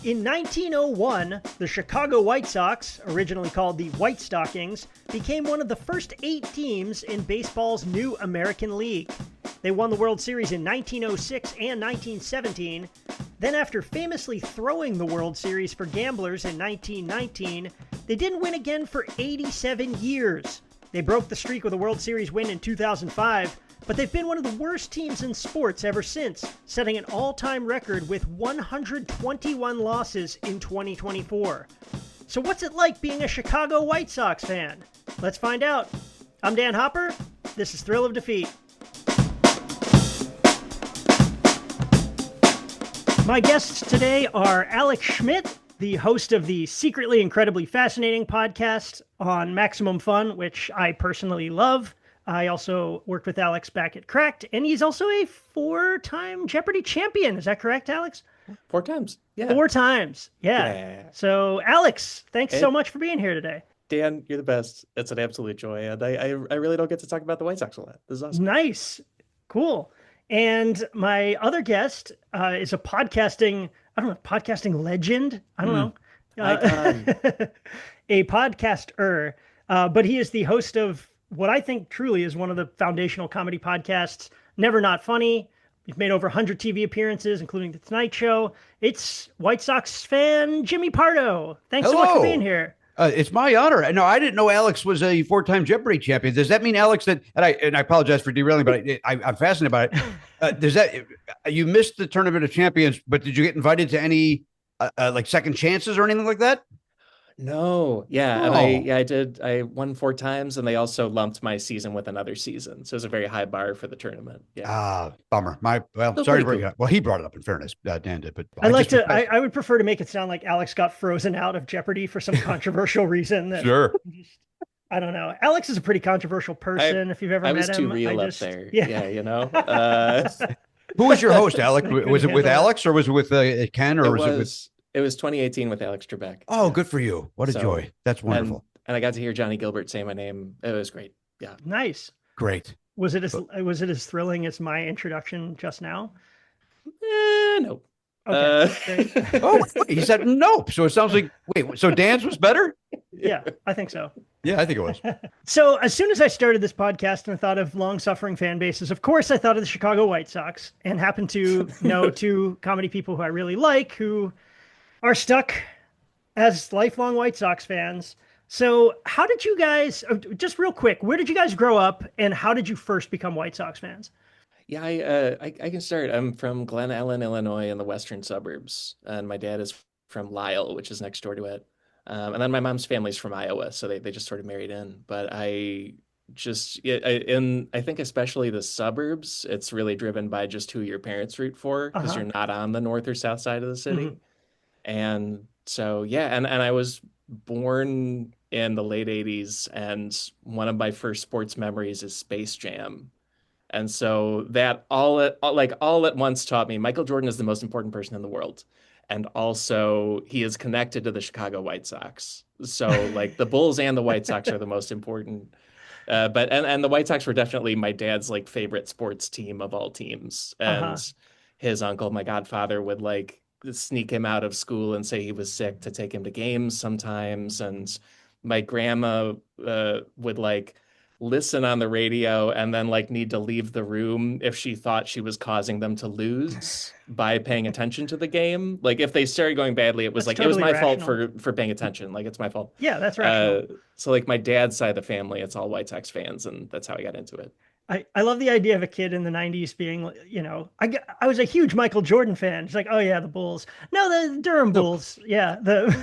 In 1901, the Chicago White Sox, originally called the White Stockings, became one of the first 8 teams in baseball's new American League. They won the World Series in 1906 and 1917. Then, after famously throwing the World Series for gamblers in 1919, they didn't win again for 87 years. They broke the streak with a World Series win in 2005, but they've been one of the worst teams in sports ever since, setting an all-time record with 121 losses in 2024. So what's it like being a Chicago White Sox fan? Let's find out. I'm Dan Hopper. This is Thrill of Defeat. My guests today are Alex Schmidt, the host of the Secretly Incredibly Fascinating podcast on Maximum Fun, which I personally love. I also worked with Alex back at Cracked, and he's also a 4-time Jeopardy champion. Is that correct, Alex? 4 times. Yeah. 4 times. Yeah. So, Alex, thanks so much for being here today. Dan, you're the best. It's an absolute joy. And I really don't get to talk about the White Sox a lot. This is awesome. Nice. Cool. And my other guest is a podcasting legend. I don't know. A podcaster. But he is the host of what I think truly is one of the foundational comedy podcasts, Never Not Funny. He's made over 100 TV appearances, including The Tonight Show. It's White Sox fan Jimmy Pardo. Thanks so much for being here. It's my honor. No, I didn't know Alex was a 4-time Jeopardy champion. Does that mean, Alex, that, and I apologize for derailing, but I'm fascinated by it. Does that, you missed the Tournament of Champions, but did you get invited to any like second chances or anything like that? No. Yeah. Oh. And I did. I won 4 times, and they also lumped my season with another season. So it was a very high bar for the tournament. Yeah. Bummer. Sorry to bring it up. Well, he brought it up in fairness. Dan did, but I would prefer to make it sound like Alex got frozen out of Jeopardy for some controversial reason. Sure. I don't know. Alex is a pretty controversial person. If you've ever met him, I was too real up there. Yeah. You know. Who was your host, Alex? Was it with Alex or was it with Ken or was it with? It was 2018 with Alex Trebek. Oh, good for you. What a joy. That's wonderful. And I got to hear Johnny Gilbert say my name. It was great. Yeah. Nice. Great. Was it as thrilling as my introduction just now? No. Okay. He said nope. So it sounds like, so Dan's was better? Yeah, I think so. Yeah, I think it was. So as soon as I started this podcast and I thought of long-suffering fan bases, of course I thought of the Chicago White Sox and happened to know 2 comedy people who I really like who are stuck as lifelong White Sox fans. So how did you guys, just real quick, where did you guys grow up and how did you first become White Sox fans? Yeah, I can start. I'm from Glen Ellen, Illinois, in the western suburbs, and my dad is from Lisle, which is next door to it. And then my mom's family's from Iowa, so they just sort of married in. But I think especially the suburbs, it's really driven by just who your parents root for, because you're not on the north or south side of the city. Mm-hmm. And so, yeah, and I was born in the late 80s, and one of my first sports memories is Space Jam. And so that all at once taught me Michael Jordan is the most important person in the world. And also he is connected to the Chicago White Sox. So like the Bulls and the White Sox are the most important. But the White Sox were definitely my dad's like favorite sports team of all teams. And his uncle, my godfather, would like sneak him out of school and say he was sick to take him to games sometimes. And my grandma would like listen on the radio and then like need to leave the room if she thought she was causing them to lose by paying attention to the game. Like if they started going badly, it was it was my fault for paying attention. Like it's my fault. Yeah, that's rational. So like my dad's side of the family, it's all White Sox fans, and that's how I got into it. I love the idea of a kid in the 90s being, I was a huge Michael Jordan fan. It's like, oh yeah, the Bulls. No, the Durham Bulls. Yeah, the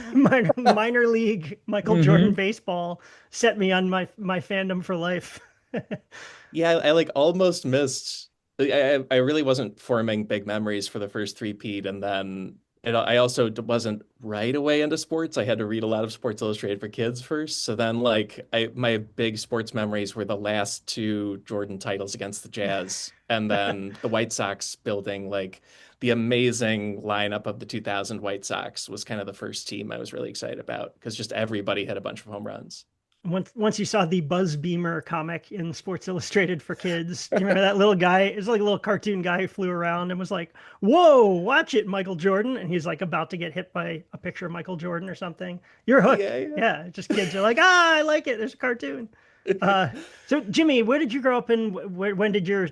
minor league Michael Jordan baseball set me on my fandom for life. Yeah, I like almost missed. I really wasn't forming big memories for the first 3-peat, and then I also wasn't right away into sports. I had to read a lot of Sports Illustrated for kids first. So then my big sports memories were the last 2 Jordan titles against the Jazz, and then the White Sox building like the amazing lineup of the 2000 White Sox was kind of the first team I was really excited about, because just everybody had a bunch of home runs. Once you saw the Buzz Beamer comic in Sports Illustrated for kids, do you remember that little guy? It was like a little cartoon guy who flew around and was like, "Whoa, watch it, Michael Jordan!" And he's like about to get hit by a picture of Michael Jordan or something. You're hooked. Yeah, yeah. Yeah, just kids are like, I like it. There's a cartoon. So Jimmy, where did you grow up and when did your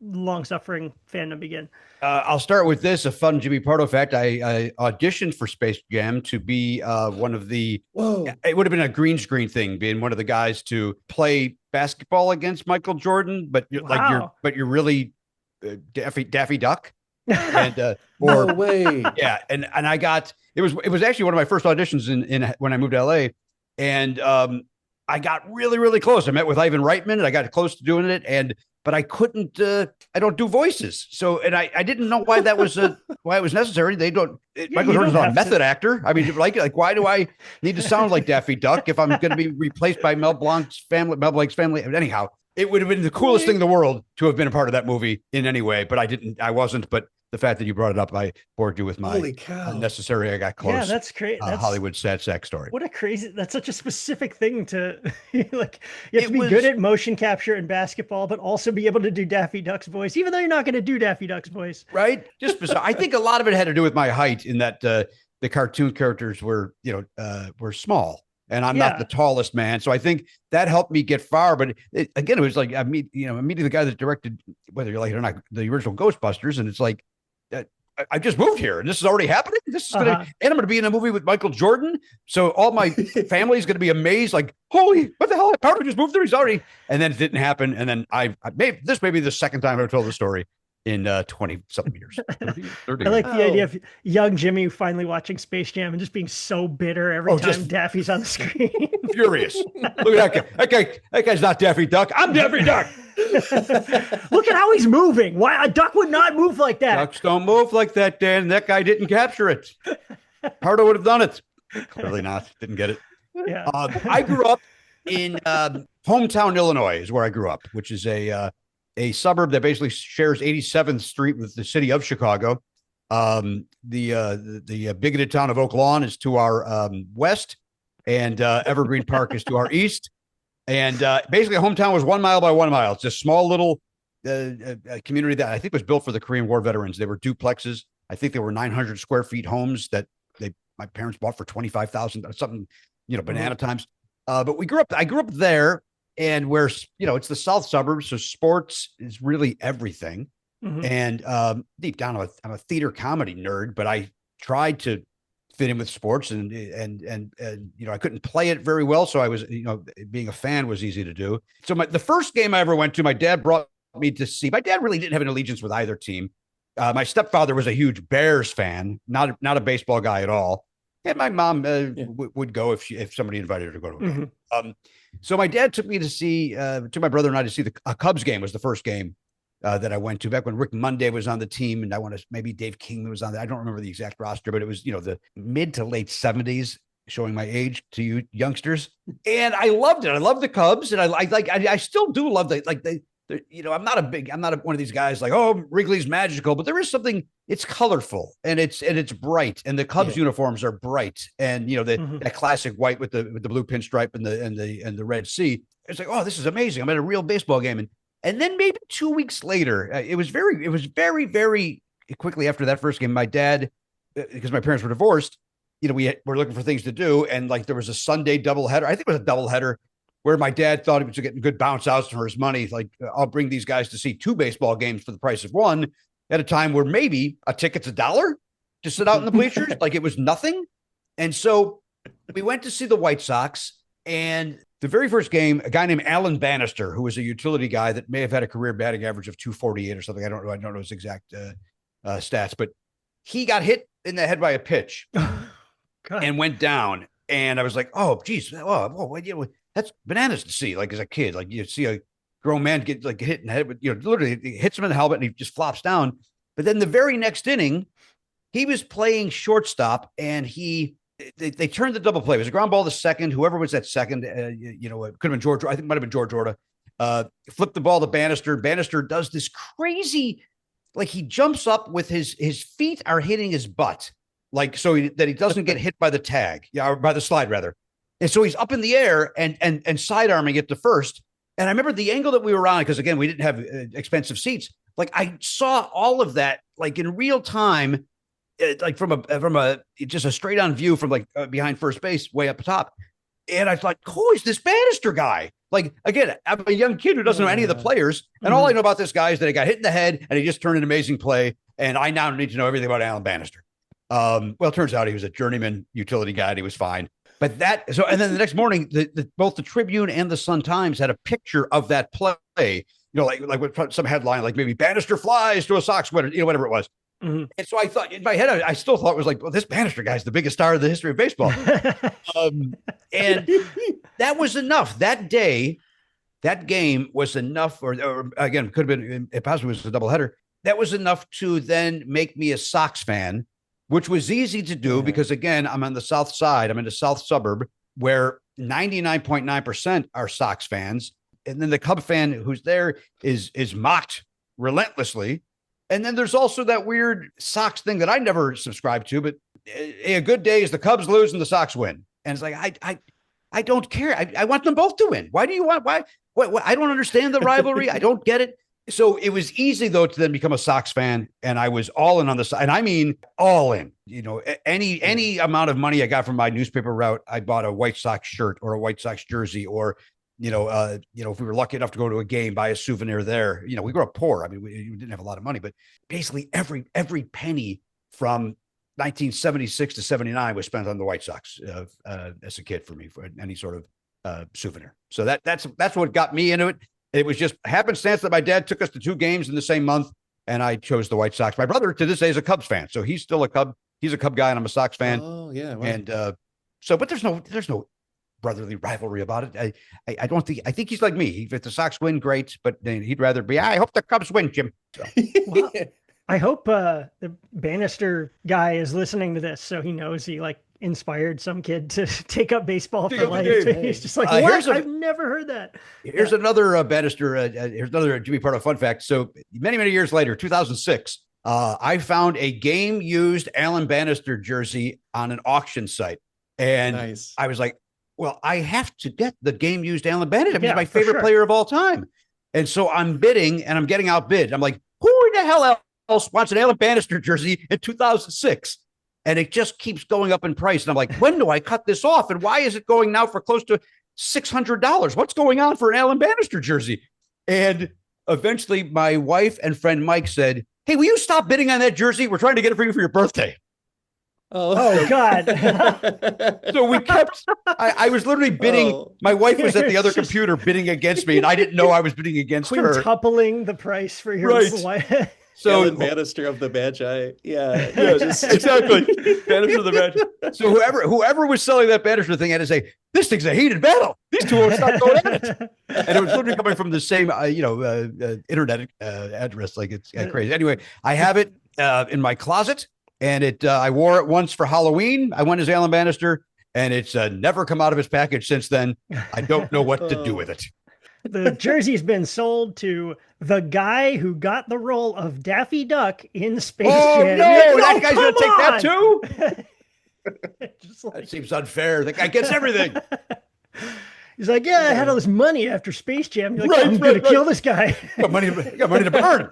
long-suffering fandom begin? I'll start with this, a fun Jimmy Pardo fact. I auditioned for Space Jam to be one of the, Whoa. it would have been a green screen thing, being one of the guys to play basketball against Michael Jordan, but you're really Daffy Duck. And no way. Yeah. And I got, it was actually one of my first auditions in when I moved to LA. And I got really, really close. I met with Ivan Reitman and I got close to doing it. But I couldn't, I don't do voices. So, and I didn't know why that was, why it was necessary. Michael Jordan's not a method actor. I mean, like, why do I need to sound like Daffy Duck if I'm going to be replaced by Mel Blanc's family? Anyhow, it would have been the coolest thing in the world to have been a part of that movie in any way, but I wasn't. But the fact that you brought it up, I bored you with my unnecessary, I got close. Yeah, that's great. That's Hollywood sad sack story. What a crazy, that's such a specific thing to like, you have to be good at motion capture in basketball, but also be able to do Daffy Duck's voice, even though you're not going to do Daffy Duck's voice. Right. Just bizarre. I think a lot of it had to do with my height in that the cartoon characters were small. And I'm not the tallest man. So I think that helped me get far. But it was like, I'm meeting the guy that directed, whether you like it or not, the original Ghostbusters. And it's like, I just moved here and this is already happening. This is and I'm going to be in a movie with Michael Jordan. So all my family is going to be amazed. Like, holy, what the hell? Pardo just moved there. He's already, and then it didn't happen. And then this may be the second time I've told the story in 20 something years. 30. I like the idea of young Jimmy finally watching Space Jam and just being so bitter every time Daffy's on the screen. Furious. Look at that guy. That guy's not Daffy Duck. I'm Daffy Duck. Look at how he's moving. Why a duck would not move like that? Ducks don't move like that, Dan. That guy didn't capture it. Pardo would have done it. Clearly not. Didn't get it. Yeah. I grew up in hometown Illinois is where I grew up, which is a suburb that basically shares 87th Street with the city of Chicago. The bigoted town of Oak Lawn is to our west, and Evergreen Park is to our east. And basically, hometown was 1 mile by 1 mile. It's a small little community that I think was built for the Korean War veterans. They were duplexes. I think they were 900 square feet homes that my parents bought for $25,000, something, banana times. But I grew up there, and where it's the south suburbs, so sports is really everything. Mm-hmm. And deep down, I'm a theater comedy nerd, but I tried to fit in with sports, and I couldn't play it very well, so I was being a fan was easy to do. So the first game I ever went to, my dad brought me to see. My dad really didn't have an allegiance with either team. My stepfather was a huge Bears fan, not a baseball guy at all. And my mom would go if somebody invited her to go to a game. Mm-hmm. So my dad took me to see, to my brother and I to see a Cubs game was the first game that I went to back when Rick Monday was on the team. And maybe Dave Kingman was on there. I don't remember the exact roster, but it was, the mid to late 70s, showing my age to you youngsters. And I loved it. I love the Cubs. And I still do love I'm not one of these guys like, oh, Wrigley's magical, but there is something, it's colorful and it's bright, and the Cubs uniforms are bright, and that classic white with the blue pinstripe and the red C. It's like, oh, this is amazing. I'm at a real baseball game. And then maybe 2 weeks later, it was very, very quickly after that first game, my dad, because my parents were divorced, we were looking for things to do. And there was a Sunday doubleheader. I think it was a doubleheader, where my dad thought he was getting good bounce outs for his money. Like, I'll bring these guys to see 2 baseball games for the price of 1 at a time where maybe a ticket's $1 to sit out in the bleachers. Like, it was nothing. And so we went to see the White Sox, and the very first game, a guy named Alan Bannister, who was a utility guy that may have had a career batting average of 248 or something. I don't know his exact stats, but he got hit in the head by a pitch and went down. And I was like, oh, geez, that's bananas to see, like, as a kid. Like, you see a grown man get hit in the head with, literally it hits him in the helmet and he just flops down. But then the very next inning, he was playing shortstop, and they turned the double play. It was a ground ball to second. Whoever was at second, it could have been George. I think it might have been George Orta. Flipped the ball to Bannister. Bannister does this crazy, like, he jumps up with his feet are hitting his butt, like, so that he doesn't get hit by the tag, or by the slide rather. And so he's up in the air and sidearming it to first. And I remember the angle that we were on, because again, we didn't have expensive seats. Like I saw all of that like in real time, like from a just a straight on view from like behind first base, way up top. And I thought, who is this Bannister guy? Like, again, I'm a young kid who doesn't know any of the players. And all I know about this guy is that he got hit in the head and he just turned an amazing play. And I now need to know everything about Alan Bannister. Well, it turns out he was a journeyman utility guy and he was fine. But and then the next morning, both the Tribune and the Sun-Times had a picture of that play, like with some headline, like maybe Bannister flies to a Sox winner, whatever it was. And so I thought in my head, I still thought it was like, well, this Bannister guy's the biggest star of the history of baseball. And that was enough. That day, that game was enough, or again, could have been, it possibly was a doubleheader. That was enough to then make me a Sox fan, which was easy to do because, again, I'm on the south side. I'm in the south suburb where 99.9% are Sox fans. And then the Cub fan who's there is mocked relentlessly. And then there's also that weird Sox thing that I never subscribed to, but a good day is the Cubs lose and the Sox win. And it's like, I don't care. I want them both to win. Why do you want, why? I don't understand the rivalry. I don't get it. So it was easy, though, to then become a Sox fan. And I was all in on the side. And I mean, all in, any amount of money I got from my newspaper route, I bought a White Sox shirt or a White Sox jersey, or, if we were lucky enough to go to a game, buy a souvenir there. We grew up poor. I mean, we didn't have a lot of money, but basically every penny from 1976 to 79 was spent on the White Sox as a kid for me, for any sort of souvenir. So that's what got me into it. It was just happenstance that my dad took us to 2 games in the same month, and I chose the White Sox. My brother to this day is a Cubs fan, so he's still a Cub. He's a Cub guy, and I'm a Sox fan. Oh yeah, wow. And but there's no brotherly rivalry about it. I don't think. I think he's like me. If the Sox win, great, but he'd rather be. I hope the Cubs win, Jim. So. Well, I hope the Bannister guy is listening to this, so he knows he inspired some kid to take up baseball for life. He's just like, what? I've never heard that. Here's another Bannister. Here's another Jimmy Pardo fun fact. So many years later, 2006, I found a game-used Alan Bannister jersey on an auction site, and nice. I was like, well, I have to get the game-used Alan Bannister. He's my favorite player of all time. And so I'm bidding, and I'm getting outbid. I'm like, who in the hell else wants an Alan Bannister jersey in 2006? And it just keeps going up in price. And I'm like, when do I cut this off? And why is it going now for close to $600? What's going on for an Alan Bannister jersey? And eventually my wife and friend Mike said, hey, will you stop bidding on that jersey? We're trying to get it for you for your birthday. Oh God. So we kept, I was literally bidding. My wife was at the other computer bidding against me, and I didn't know I was bidding against her. Quintupling the price for your wife. So Alan Bannister of the Magi. Yeah, exactly. Bannister of the Magi. So whoever was selling that Bannister thing had to say, this thing's a heated battle. These two won't stop going at it. And it was literally coming from the same, internet address. Like it's crazy. Anyway, I have it in my closet, and I wore it once for Halloween. I went as Alan Bannister, and it's never come out of its package since then. I don't know what to do with it. The jersey's been sold to the guy who got the role of Daffy Duck in Space Jam. No, that guy's going to take that too? That seems unfair. The guy gets everything. He's like, I had all this money after Space Jam. You're like, I'm going to kill this guy. I got money to burn.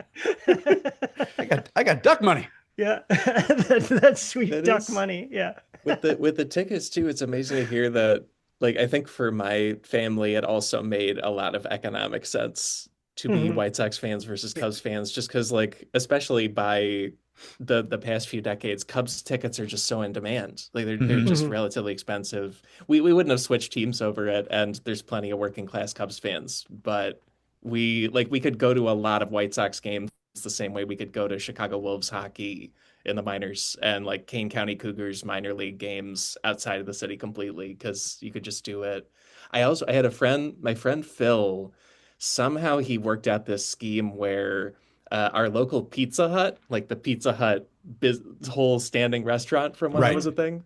I got duck money. Yeah, that's sweet duck money. Yeah. With the tickets too, it's amazing to hear that. Like, I think for my family, it also made a lot of economic sense to be White Sox fans versus Cubs fans, just because, especially by the past few decades, Cubs tickets are just so in demand. Like, they're just relatively expensive. We wouldn't have switched teams over it, and there's plenty of working class Cubs fans, but we could go to a lot of White Sox games the same way we could go to Chicago Wolves hockey in the minors and Kane County Cougars minor league games outside of the city completely, because you could just do it. I had my friend Phil, somehow he worked out this scheme where our local Pizza Hut, the Pizza Hut whole standing restaurant from when I was a thing,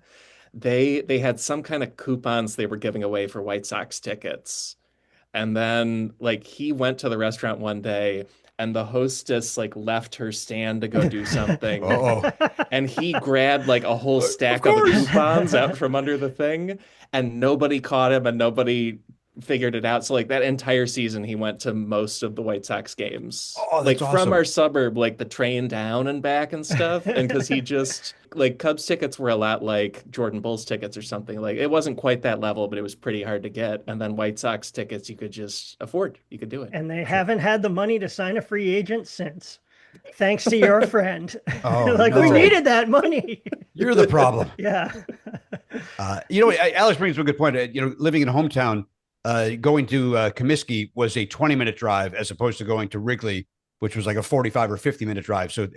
they had some kind of coupons they were giving away for White Sox tickets. And then he went to the restaurant one day and the hostess like left her stand to go do something. Oh, And he grabbed like a whole stack of the coupons out from under the thing, and nobody caught him and nobody figured it out. So like that entire season, he went to most of the White Sox games, oh, like that's awesome. from our suburb, like the train down and back and stuff. And because he just like Cubs tickets were a lot like Jordan Bulls tickets or something. Like it wasn't quite that level, but it was pretty hard to get. And then White Sox tickets, you could just afford. You could do it. And they haven't had the money to sign a free agent since. Thanks to your friend. Oh, like no. we needed that money. You're the problem. Yeah. Alex brings up a good point. Living in a hometown, going to Comiskey was a 20-minute drive as opposed to going to Wrigley, which was like a 45 or 50-minute drive. So,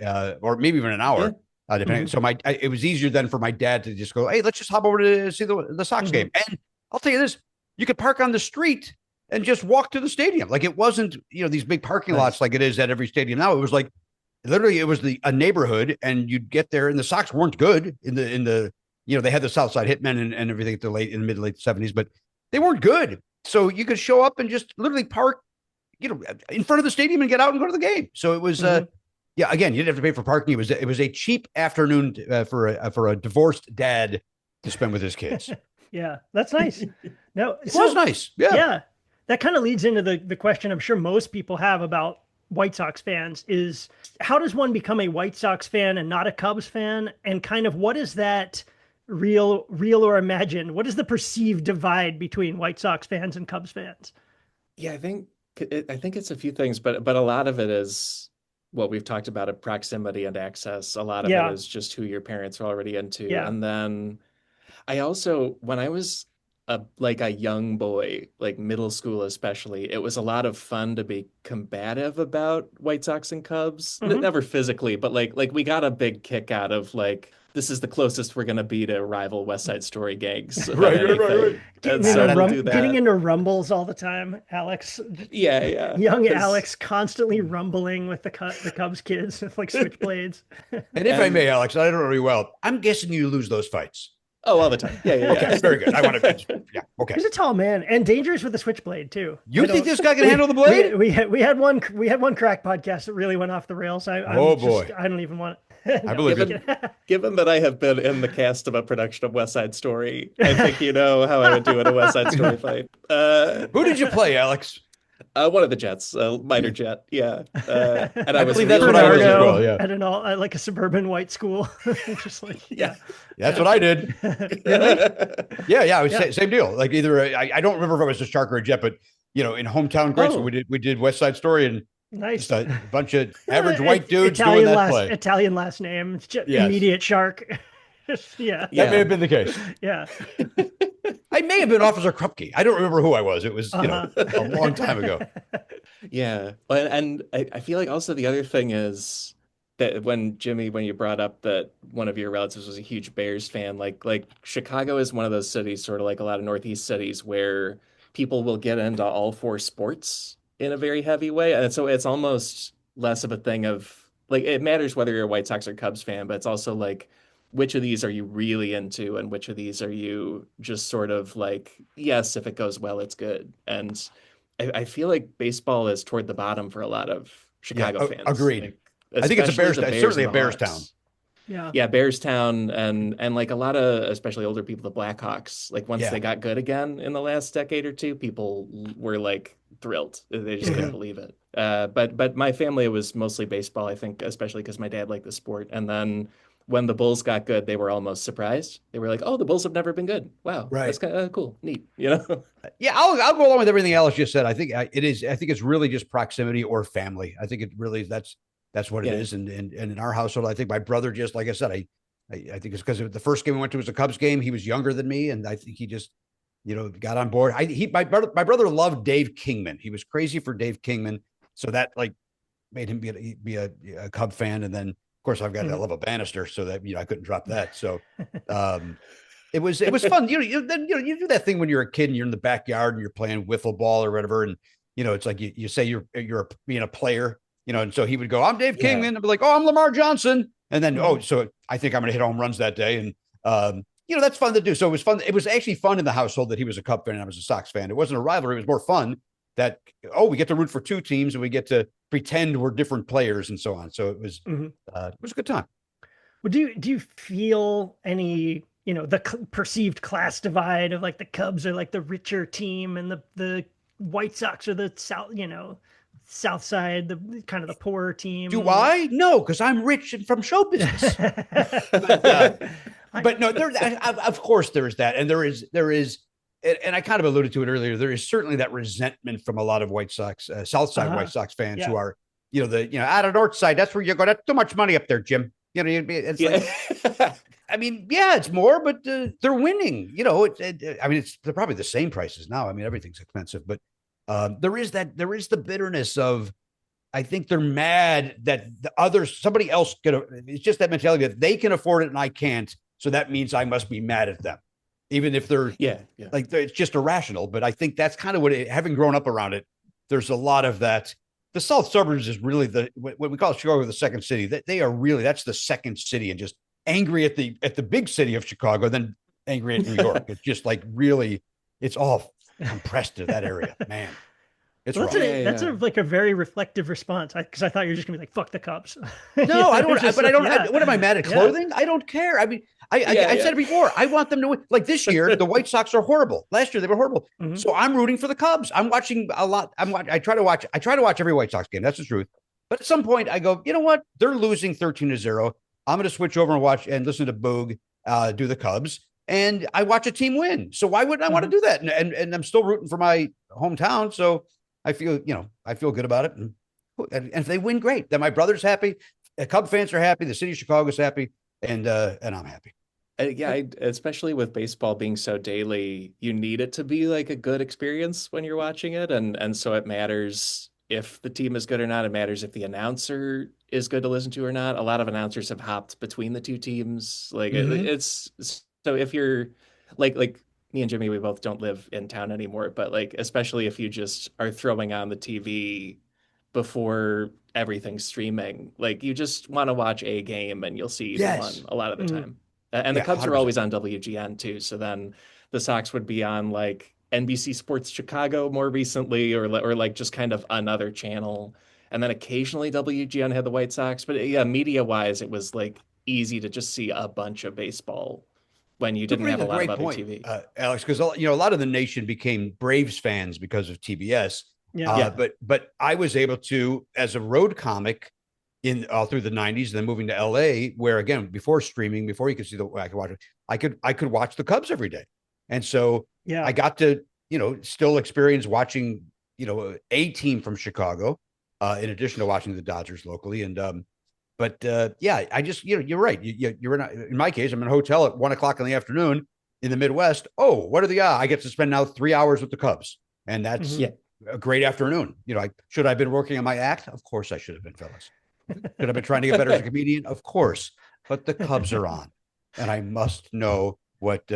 or maybe even an hour, depending. So it was easier then for my dad to just go, hey, let's just hop over to see the Sox game. And I'll tell you this, you could park on the street and just walk to the stadium. Like it wasn't, these big parking lots like it is at every stadium now. It was like, literally it was a neighborhood, and you'd get there, and the Sox weren't good in the they had the Southside Hitmen and everything at the mid to late 70s, but they weren't good. So you could show up and just literally park, in front of the stadium and get out and go to the game. So it was, again, you didn't have to pay for parking. It was a cheap afternoon for a divorced dad to spend with his kids. Yeah, that's nice. No, it was nice. Yeah. Yeah. That kind of leads into the question I'm sure most people have about White Sox fans is how does one become a White Sox fan and not a Cubs fan? And kind of what is that real or imagined? What is the perceived divide between White Sox fans and Cubs fans? Yeah, I think it's a few things, but a lot of it is what we've talked about of proximity and access. A lot of it is just who your parents are already into. Yeah. And then I also, when I was a young boy, like middle school especially, it was a lot of fun to be combative about White Sox and Cubs. Never physically, but like we got a big kick out of like, this is the closest we're going to be to rival West Side Story gangs. Right. Getting into rumbles all the time, Alex. Yeah. Young Alex constantly rumbling with the Cubs kids with like switchblades. And if I may, Alex, I don't know really well. I'm guessing you lose those fights. Oh, all the time. Yeah. Okay, very good. I want to. Yeah. Okay. He's a tall man and dangerous with the switchblade too. You think this guy can handle the blade? We had one crack podcast that really went off the rails. I don't even want it. I believe it. Given that I have been in the cast of a production of West Side Story, I think you know how I would do in a West Side Story fight. Who did you play, Alex? One of the Jets, minor jet, yeah. And I believe that's what I was as well. Yeah, I don't know, like a suburban white school, just like that's what I did. Yeah, I was same deal. Like either I don't remember if I was a Shark or a Jet, but in hometown grade school we did West Side Story, and nice, just a bunch of average white dudes doing that play. Italian last name, immediate Shark. That may have been the case. Yeah. I may have been Officer Krupke. I don't remember who I was. It was, a long time ago. Yeah. And I feel like also the other thing is that when you brought up that one of your relatives was a huge Bears fan, like Chicago is one of those cities, sort of like a lot of Northeast cities, where people will get into all four sports in a very heavy way. And so it's almost less of a thing of like, it matters whether you're a White Sox or Cubs fan, but it's also like, which of these are you really into and which of these are you just sort of like, yes, if it goes well, it's good. And I feel like baseball is toward the bottom for a lot of Chicago fans. Agreed. Like, I think it's certainly a Bears town. Yeah, Bears town and like a lot of especially older people, the Blackhawks, like once they got good again in the last decade or two, people were like thrilled. They just couldn't believe it. But my family was mostly baseball, I think, especially because my dad liked the sport. And then when the Bulls got good, they were almost surprised. They were like, "Oh, the Bulls have never been good. Wow, that's kind of cool, neat." Yeah, I'll go along with everything Alex just said. I think it is. I think it's really just proximity or family. I think it really that's what it is. And in our household, I think my brother, just like I said, I think it's because the first game we went to was a Cubs game. He was younger than me, and I think he just got on board. My brother loved Dave Kingman. He was crazy for Dave Kingman, so that like made him be a Cub fan, and then. Of course, I've got that love of Bannister, so that I couldn't drop that. So it was fun. You do that thing when you're a kid and you're in the backyard and you're playing wiffle ball or whatever, and it's like you say you're being a player, and so he would go, "I'm Dave Kingman," and I'd be like, "Oh, I'm Lamar Johnson," and then so I think I'm going to hit home runs that day, and that's fun to do. So it was fun. It was actually fun in the household that he was a Cub fan and I was a Sox fan. It wasn't a rivalry; it was more fun that, oh, we get to root for two teams and we get to pretend we're different players and so on. So it was a good time. Well, do you feel any, the perceived class divide of like the Cubs are like the richer team and the White Sox are the South side, the kind of the poorer team? Do I? No, because I'm rich and from show business. but no, of course there is that, and there is, and I kind of alluded to it earlier. There is certainly that resentment from a lot of White Sox, South Side White Sox fans who are, out of North Side. That's where you go. That's too much money up there, Jim. It's like, I mean, yeah, it's more, but they're winning. It's they're probably the same prices now. I mean, everything's expensive, but there is the bitterness of, I think they're mad that somebody else it's just that mentality that they can afford it and I can't. So that means I must be mad at them, even if they're like, it's just irrational. But I think that's kind of having grown up around it, there's a lot of that. The South Suburbs is really what we call Chicago the second city. That they are really, that's the second city, and just angry at the big city of Chicago, then angry at New York. It's just like really, it's all compressed to that area, man. It's that's like a very reflective response, because I thought you were just gonna be like, "Fuck the Cubs." No, I don't. But I don't. What am I mad at clothing? I don't care. I mean, I said it before. I want them to win. Like this year, the White Sox are horrible. Last year they were horrible. Mm-hmm. So I'm rooting for the Cubs. I'm watching a lot. I try to watch every White Sox game. That's the truth. But at some point, I go, you know what? They're losing 13-0. I'm going to switch over and watch and listen to Boog do the Cubs. And I watch a team win. So why wouldn't I want to do that? And I'm still rooting for my hometown. So I feel good about it. And if they win, great. Then my brother's happy. The Cub fans are happy. The city of Chicago's happy. And I'm happy. Especially with baseball being so daily, you need it to be like a good experience when you're watching it. And so it matters if the team is good or not. It matters if the announcer is good to listen to or not. A lot of announcers have hopped between the two teams. Like it's so if you're like me and Jimmy, we both don't live in town anymore, but like, especially if you just are throwing on the TV before everything's streaming, like you just want to watch a game and you'll see one a lot of the time. And the Cubs 100%. Are always on WGN too. So then the Sox would be on like NBC Sports Chicago more recently, or like just kind of another channel. And then occasionally WGN had the White Sox, but media wise, it was like easy to just see a bunch of baseball when you didn't have a lot of other TV. Alex, because a lot of the nation became Braves fans because of TBS. But I was able to, as a road comic, in all through the 90s, and then moving to LA, where again, before streaming, before you could see I could watch it, I could watch the Cubs every day. And so I got to, still experience watching, a team from Chicago, in addition to watching the Dodgers locally. And, I just, you're right. You're in my case, I'm in a hotel at 1:00 in the afternoon in the Midwest. Oh, what are the odds? I get to spend now 3 hours with the Cubs. And that's a great afternoon. Should I have been working on my act? Of course I should have been, fellas. Should I been trying to get better as a comedian? Of course. But the Cubs are on. And I must know what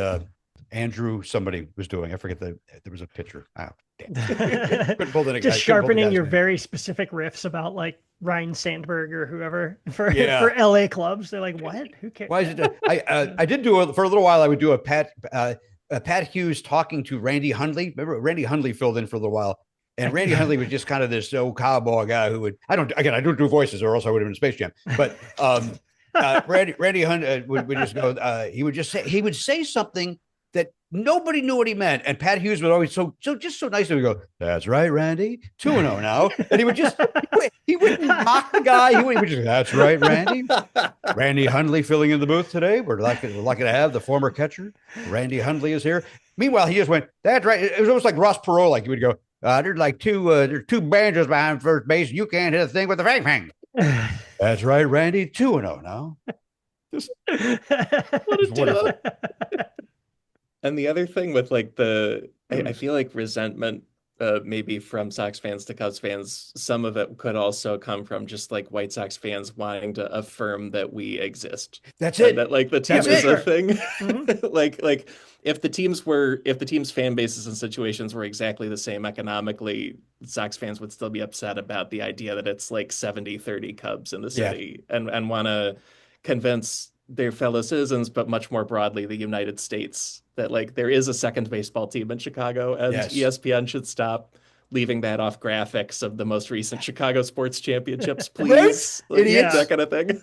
Andrew somebody was doing. I forget there was a pitcher. Oh, damn. Just sharpening your very specific riffs about like Ryan Sandberg or whoever for LA clubs. They're like, what? Who cares? Why is it? I did do for a little while. I would do a Pat Hughes talking to Randy Hundley. Remember, Randy Hundley filled in for a little while. And Randy Hundley was just kind of this old cowboy guy who would, I don't do voices, or else I would have been Space Jam. But Randy Hundley would just go, he would say something that nobody knew what he meant. And Pat Hughes would always so nice. He would go, "That's right, Randy, 2-0 now." And he would just, he wouldn't mock the guy. He would just, "That's right, Randy." Randy Hundley filling in the booth today. We're lucky to have the former catcher. Randy Hundley is here. Meanwhile, he just went, "That's right." It was almost like Ross Perot. Like he would go, "There's like there's two banjos behind first base. You can't hit a thing with the fang." That's right, Randy, 2-0 now. What a wonderful. And the other thing with like I feel like resentment, maybe from Sox fans to Cubs fans, some of it could also come from just like White Sox fans wanting to affirm that we exist. That's it. That like the team is a thing. like if the team's fan bases and situations were exactly the same economically, Sox fans would still be upset about the idea that it's like 70-30 Cubs in the city, and want to convince their fellow citizens, but much more broadly, the United States, that like there is a second baseball team in Chicago, and ESPN should stop leaving that off graphics of the most recent Chicago sports championships, please. Right? Idiots. That kind of thing.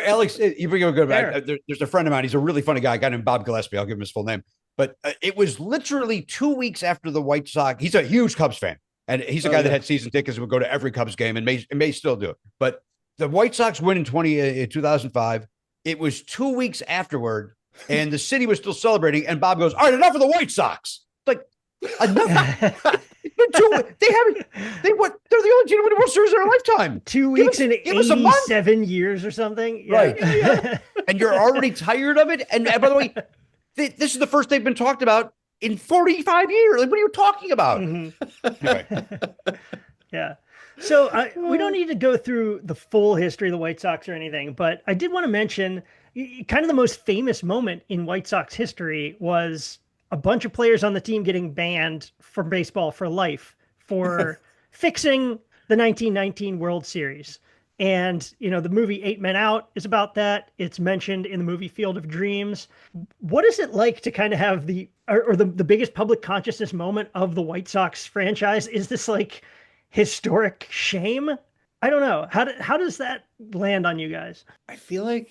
Alex, you bring up a good there's a friend of mine. He's a really funny guy, a guy named Bob Gillespie. I'll give him his full name. But it was literally 2 weeks after the White Sox. He's a huge Cubs fan. And he's a guy that had season tickets and would go to every Cubs game and may still do it. But the White Sox win in 2005. It was 2 weeks afterward, and the city was still celebrating. And Bob goes, "All right, enough of the White Sox." Like, enough. They haven't. They're the only team to win a World Series in their lifetime. 2 weeks in 87 years or something. Yeah. Right. Yeah. And you're already tired of it. And by the way, this is the first they've been talked about in 45 years. Like, what are you talking about? Anyway. Yeah. So we don't need to go through the full history of the White Sox or anything, but I did want to mention kind of the most famous moment in White Sox history was a bunch of players on the team getting banned from baseball for life for fixing the 1919 World Series. And, you know, the movie 8 Men Out is about that. It's mentioned in the movie Field of Dreams. What is it like to kind of have the biggest public consciousness moment of the White Sox franchise? Is this like historic shame? I don't know. How does that land on you guys? I feel like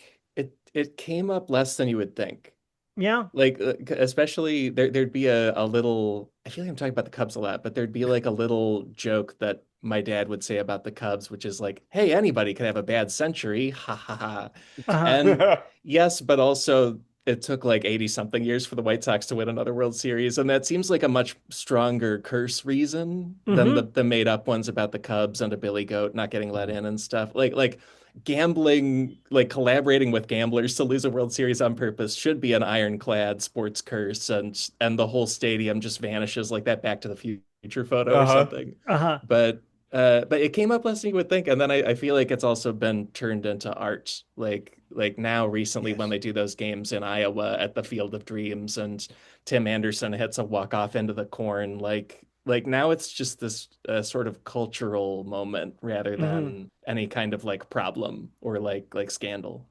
it came up less than you would think. Yeah. Like, especially there'd be a little, I feel like I'm talking about the Cubs a lot, but there'd be like a little joke that my dad would say about the Cubs, which is like, hey, anybody could have a bad century. Ha ha ha. And yes, but also it took like 80 something years for the White Sox to win another World Series. And that seems like a much stronger curse reason than the made up ones about the Cubs and a Billy Goat not getting let in and stuff. Like gambling, like collaborating with gamblers to lose a World Series on purpose should be an ironclad sports curse. And the whole stadium just vanishes like that Back to the Future photo or something. But it came up less than you would think. And then I feel like it's also been turned into art. Like now recently when they do those games in Iowa at the Field of Dreams and Tim Anderson hits a walk-off into the corn, like now it's just this sort of cultural moment rather than any kind of like problem or like scandal.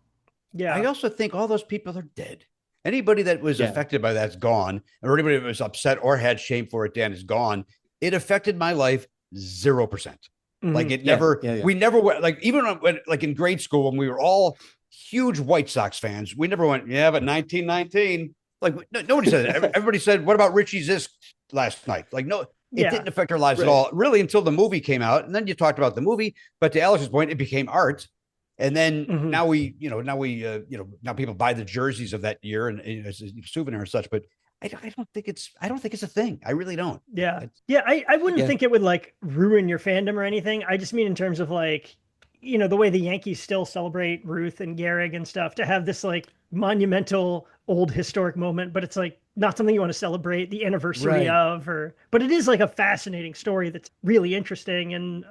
Yeah. I also think all those people are dead. Anybody that was affected by that's gone, or anybody that was upset or had shame for it, Dan, is gone. It affected my life 0%. Like it never, we never went, like even when, like in grade school, when we were all huge White Sox fans, we never went, but 1919, like nobody said it. Everybody said, what about Richie Zisk last night? Like, no, it didn't affect our lives at all, really, until the movie came out. And then you talked about the movie, but to Alex's point, it became art. And then now people buy the jerseys of that year and as a souvenir and such, but I don't think it's a thing. I really don't. Yeah. I wouldn't think it would like ruin your fandom or anything. I just mean in terms of like, you know, the way the Yankees still celebrate Ruth and Gehrig and stuff, to have this like monumental old historic moment, but it's like not something you want to celebrate the anniversary of, but it is like a fascinating story that's really interesting. And,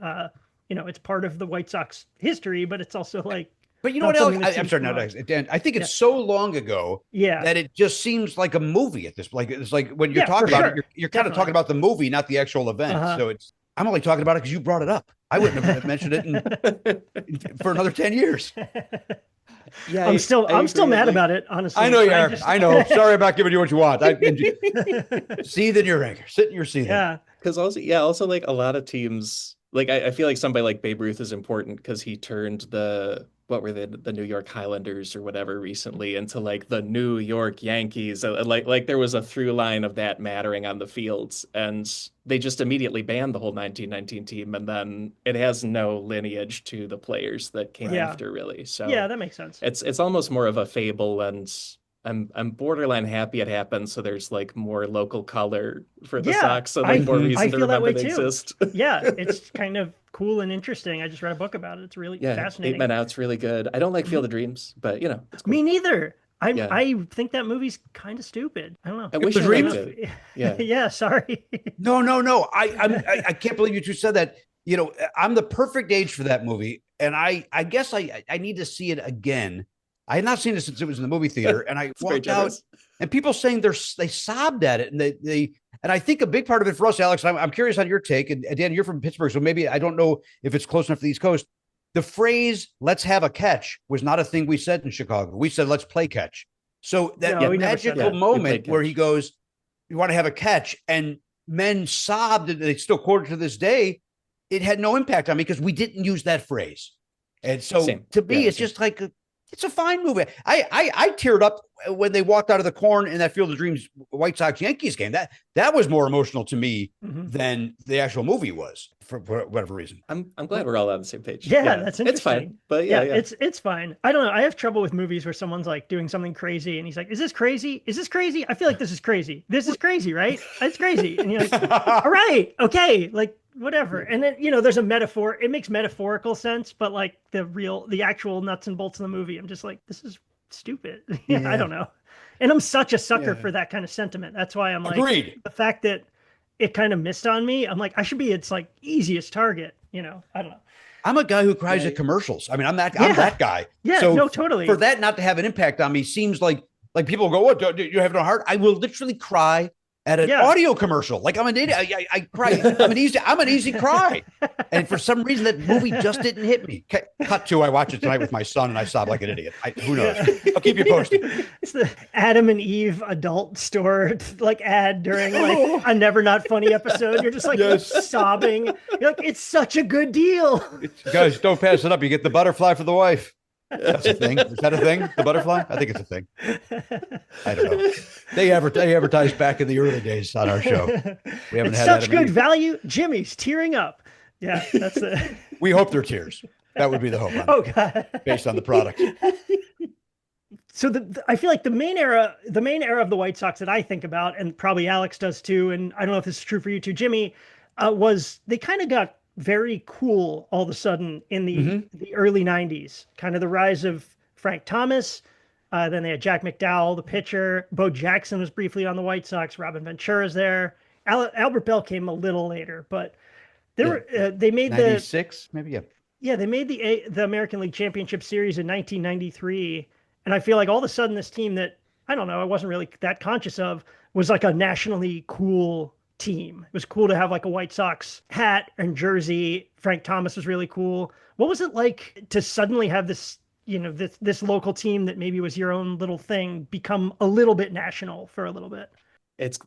it's part of the White Sox history, but it's also like, but you know what, Alex? I'm sorry, Dan. I think it's so long ago that it just seems like a movie at this point. Like, it's like when you're talking about it, you're kind of talking about the movie, not the actual event. So I'm only talking about it because you brought it up. I wouldn't have mentioned it for another 10 years. Yeah, I'm still mad about it, honestly. I know you are. I know. Sorry about giving you what you want. Seethe in your anger. Sit in your seething. Yeah. Because also like a lot of teams, like I feel like somebody like Babe Ruth is important because he turned the New York Highlanders or whatever recently into like the New York Yankees. Like there was a through line of that mattering on the fields, and they just immediately banned the whole 1919 team, and then it has no lineage to the players that came after, really. So yeah, that makes sense. It's almost more of a fable, and I'm borderline happy it happened, so there's like more local color for the Sox, so like more reason to remember they exist. Yeah, it's kind of cool and interesting. I just read a book about it. It's really fascinating. 8 Men Out's really good. I don't like Field of Dreams, but it's cool. Me neither. I think that movie's kind of stupid. I don't know. I wish I liked it. Yeah, sorry. No. I can't believe you two said that. You know, I'm the perfect age for that movie, and I guess I need to see it again. I had not seen it since it was in the movie theater, and I walked out, and people saying they sobbed at it, and and I think a big part of it for us, Alex, I'm curious on your take, and Dan, you're from Pittsburgh, so maybe I don't know if it's close enough to the East Coast. The phrase "let's have a catch" was not a thing we said in Chicago. We said "let's play catch." So that magical moment where he goes, "You want to have a catch," and men sobbed, and they still quote it to this day. It had no impact on me because we didn't use that phrase. And so to me, it's just like it's a fine movie. I teared up when they walked out of the corn in that Field of Dreams White Sox Yankees game. That was more emotional to me than the actual movie was for whatever reason. I'm glad we're all on the same page. Yeah, that's interesting. It's fine, but yeah. It's fine. I don't know. I have trouble with movies where someone's like doing something crazy and he's like, "Is this crazy? Is this crazy? I feel like this is crazy. This is crazy, right? It's crazy." And you're like, "All right, okay, like whatever." And then there's a metaphor. It makes metaphorical sense, but like the actual nuts and bolts of the movie, I'm just like, this is stupid. I don't know. And I'm such a sucker for that kind of sentiment. That's why I'm like, agreed. The fact that it kind of missed on me, I'm like, I should be its like easiest target. I don't know. I'm a guy who cries at commercials. I mean, I'm that guy. Yeah, so no, totally. For that not to have an impact on me seems like people go, "What? Do you have no heart?" I will literally cry at an audio commercial. Like I'm an idiot. I cry. I'm an easy cry. And for some reason that movie just didn't hit me. Cut to, I watch it tonight with my son and I sob like an idiot. Who knows? I'll keep you posted. It's the Adam and Eve adult store like ad during like a Never Not Funny episode. You're just like sobbing. You're like, it's such a good deal. Guys, don't pass it up. You get the butterfly for the wife. That's a thing. Is that a thing? The butterfly? I think it's a thing. I don't know. They advertised back in the early days on our show. We haven't had such good value. Jimmy's tearing up. Yeah, that's it. We hope they're tears. That would be the hope. Oh God. Based on the product. So I feel like the main era of the White Sox that I think about, and probably Alex does too, and I don't know if this is true for you too, Jimmy, was they kind of got very cool all of a sudden in the early 90s, kind of the rise of Frank Thomas. Then they had Jack McDowell, the pitcher. Bo Jackson was briefly on the White Sox. Robin Ventura's there. Albert Bell came a little later, but they made 96, maybe. Yeah, they made the American League Championship Series in 1993. And I feel like all of a sudden this team that, I don't know, I wasn't really that conscious of, was like a nationally cool team. It was cool to have like a White Sox hat and jersey. Frank Thomas was really cool. What was it like to suddenly have this, this local team that maybe was your own little thing become a little bit national for a little bit?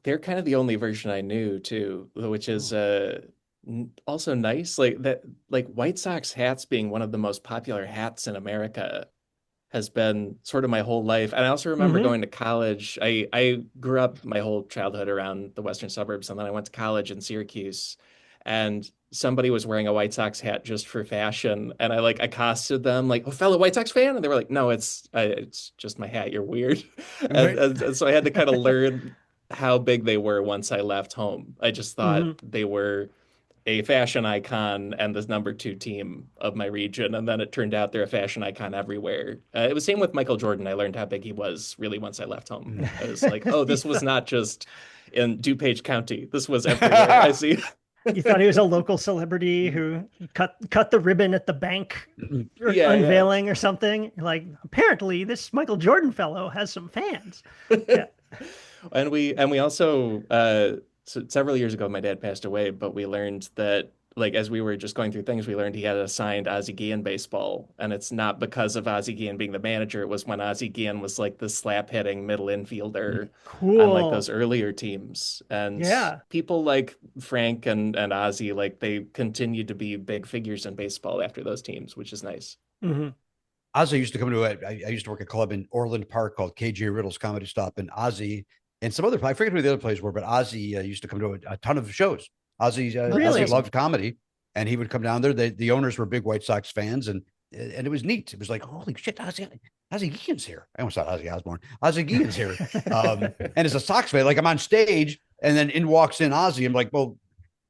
They're kind of the only version I knew too, which is also nice. Like that, like White Sox hats being one of the most popular hats in America has been sort of my whole life. And I also remember going to college. I grew up my whole childhood around the western suburbs, and then I went to college in Syracuse, and somebody was wearing a White Sox hat just for fashion, and I like accosted them like, "Oh, fellow White Sox fan," and they were like, "No, it's just my hat. You're weird." And so I had to kind of learn how big they were once I left home. I just thought they were a fashion icon and the number 2 team of my region. And then it turned out they're a fashion icon everywhere. It was same with Michael Jordan. I learned how big he was really once I left home. I was like, oh, this was not just in DuPage County. This was everywhere. I see. You thought he was a local celebrity who cut the ribbon at the bank unveiling or something. Like, apparently this Michael Jordan fellow has some fans. Yeah. And we also, so several years ago, my dad passed away, but we learned that, like, as we were just going through things, we learned he had a signed Ozzie Guillen baseball. And it's not because of Ozzie Guillen being the manager. It was when Ozzie Guillen was like the slap hitting middle infielder on like those earlier teams. And people like Frank and Ozzie, like they continued to be big figures in baseball after those teams, which is nice. Ozzie used to come to I used to work at a club in Orland Park called KJ Riddle's Comedy Stop, and Ozzie and some other, I forget who the other players were, but Ozzie used to come to a ton of shows. Ozzie loved comedy, and he would come down there. The owners were big White Sox fans, and it was neat. It was like, holy shit, Ozzie Guillen's here. I almost thought Ozzy Osbourne. Ozzie Guillen's here. And as a Sox fan, like I'm on stage, and then in walks in Ozzie. I'm like, well,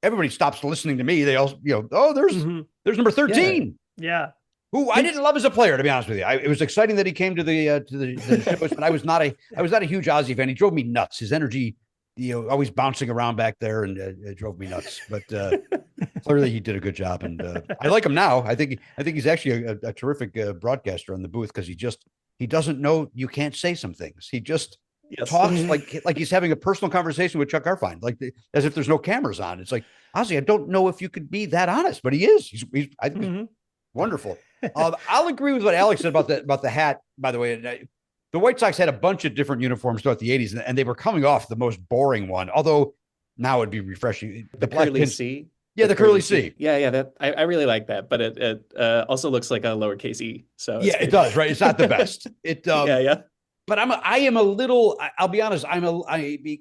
everybody stops listening to me. They all, there's number 13. Yeah. Who I didn't love as a player, to be honest with you. It was exciting that he came to the shows, but I was not a huge Ozzie fan. He drove me nuts. His energy, always bouncing around back there, and it drove me nuts. But clearly, he did a good job, and I like him now. I think he's actually a terrific broadcaster on the booth, because he doesn't know you can't say some things. He just talks like he's having a personal conversation with Chuck Garfien, as if there's no cameras on. It's like, Ozzie, I don't know if you could be that honest, but he is. He's I think he's wonderful. I'll agree with what Alex said about the hat, by the way. The White Sox had a bunch of different uniforms throughout the 80s, and they were coming off the most boring one. Although now it'd be refreshing. The black curly pins, C. yeah, the curly C. Yeah, that I really like that, but it also looks like a lowercase e. So yeah, it does, right? It's not the best. Yeah. But I am a little. I'll be honest.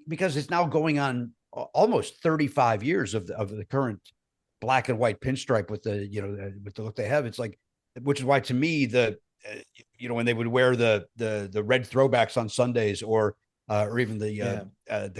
Because it's now going on almost 35 years of the current black and white pinstripe with the with the look they have. It's like, which is why to me when they would wear the red throwbacks on Sundays or even the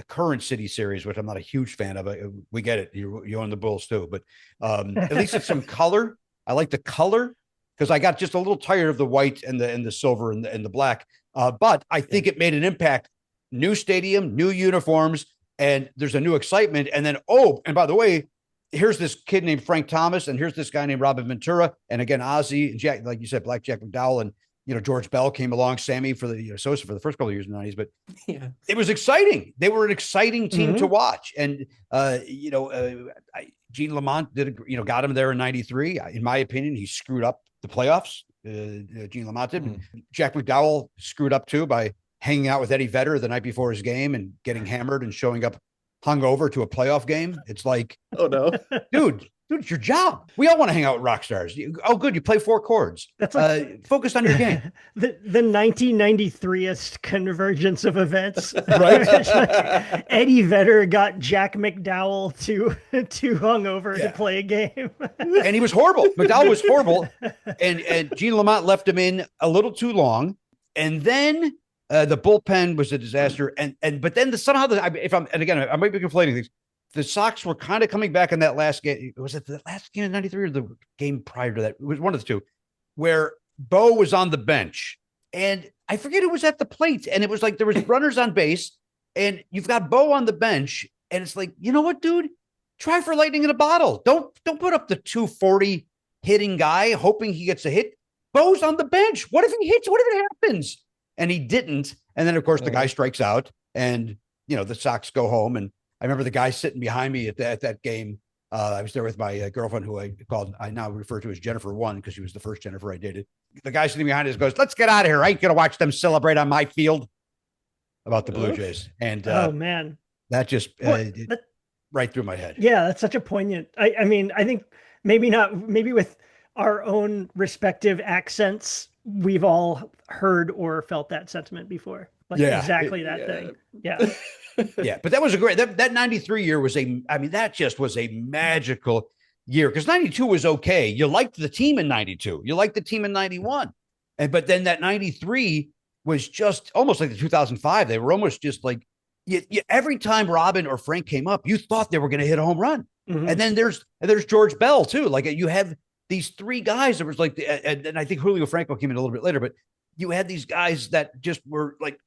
current City Series, which I'm not a huge fan of. We get it. You own the Bulls too, but at least it's some color. I like the color because I got just a little tired of the white and the silver and the black. But I think it made an impact. New stadium, new uniforms, and there's a new excitement. And then, and by the way, here's this kid named Frank Thomas, and here's this guy named Robin Ventura, and again Ozzie and Jack, like you said, Black Jack McDowell, and George Bell came along, Sammy for the Sosa for the first couple of years in the '90s. But it was exciting. They were an exciting team to watch, and Gene Lamont got him there in '93. In my opinion, he screwed up the playoffs. Gene Lamont did. Jack McDowell screwed up too by hanging out with Eddie Vedder the night before his game and getting hammered and showing up hungover to a playoff game. It's like, oh no, dude, it's your job. We all want to hang out with rock stars. Good, you play 4 chords. That's like focused on your game. The 1993th convergence of events, right? Like Eddie Vedder got Jack McDowell to hungover to play a game, and he was horrible. McDowell was horrible, and Gene Lamont left him in a little too long, and then. The bullpen was a disaster, but then I might be conflating things. The Sox were kind of coming back in that last game. Was it the last game in '93 or the game prior to that? It was one of the two, where Bo was on the bench, and I forget who was at the plate, and it was like there was runners on base, and you've got Bo on the bench, and it's like, you know what, dude, try for lightning in a bottle. Don't put up the 240 hitting guy hoping he gets a hit. Bo's on the bench. What if he hits? What if it happens? And he didn't. And then, of course, the guy strikes out and, the Sox go home. And I remember the guy sitting behind me at that game. I was there with my girlfriend, who I now refer to as Jennifer 1 because she was the first Jennifer I dated. The guy sitting behind us goes, "Let's get out of here. I ain't going to watch them celebrate on my field," about the Blue Jays. And oh, man, that just right through my head. Yeah, that's such a poignant. I mean, I think maybe with our own respective accents, we've all heard or felt that sentiment before. Like exactly that thing. Yeah. Yeah. But that was that 93 year was that just was a magical year because 92 was okay. You liked the team in 92. You liked the team in 91. But then that 93 was just almost like the 2005. They were almost just like every time Robin or Frank came up, you thought they were going to hit a home run. Mm-hmm. And then there's George Bell too. Like you have these 3 guys that was like, and I think Julio Franco came in a little bit later, but you had these guys that just were like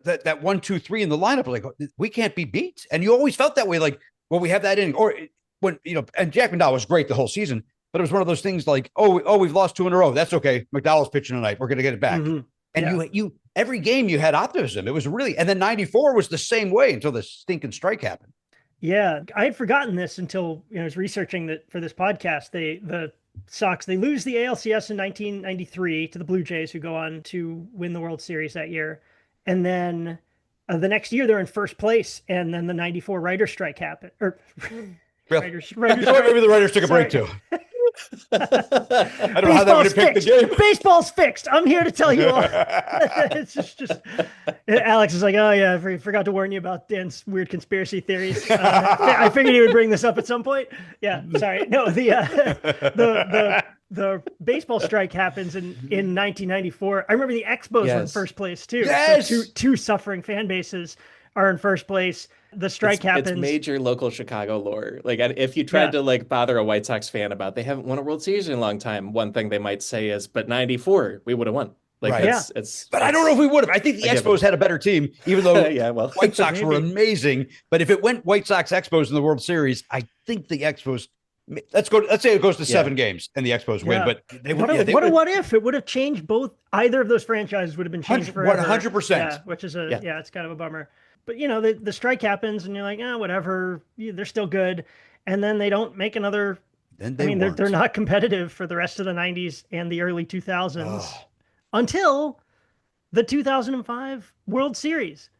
that 1, 2, 3 in the lineup. Like, we can't be beat. And you always felt that way. Like, well, we have that in, or when, and Jack McDowell was great the whole season, but it was one of those things like, we've lost 2 in a row. That's okay. McDowell's pitching tonight. We're going to get it back. Mm-hmm. And you every game you had optimism. It was really, and then 94 was the same way until the stinking strike happened. Yeah. I had forgotten this until, I was researching that for this podcast. The Sox, they lose the ALCS in 1993 to the Blue Jays, who go on to win the World Series that year. And then the next year they're in first place. And then the 94 writer's strike happened. Writers maybe the writers took a break too. I don't know how that would impact the game. Baseball's fixed. I'm here to tell you all. It's just Alex is like, oh yeah, I forgot to warn you about Dan's weird conspiracy theories. I figured he would bring this up at some point. Yeah, sorry. No, the baseball strike happens in 1994. I remember the Expos were in first place too. Yes, so two suffering fan bases are in first place. The strike happens. It's major local Chicago lore. Like, if you tried to bother a White Sox fan about they haven't won a World Series in a long time, one thing they might say is, but 94 we would have won. Like, right. But I don't know if we would have. I think the Expos had a better team, even though White Sox were amazing. But if it went White Sox Expos in the World Series, I think the Expos. Let's say it goes to 7 games and the Expos win. But what if it would have changed both? Either of those franchises would have been changed forever. 100%. Yeah, which is it's kind of a bummer. But the strike happens and you're like, whatever. They're still good, and then they don't make another. They're not competitive for the rest of the 90s and the early 2000s until the 2005 World Series.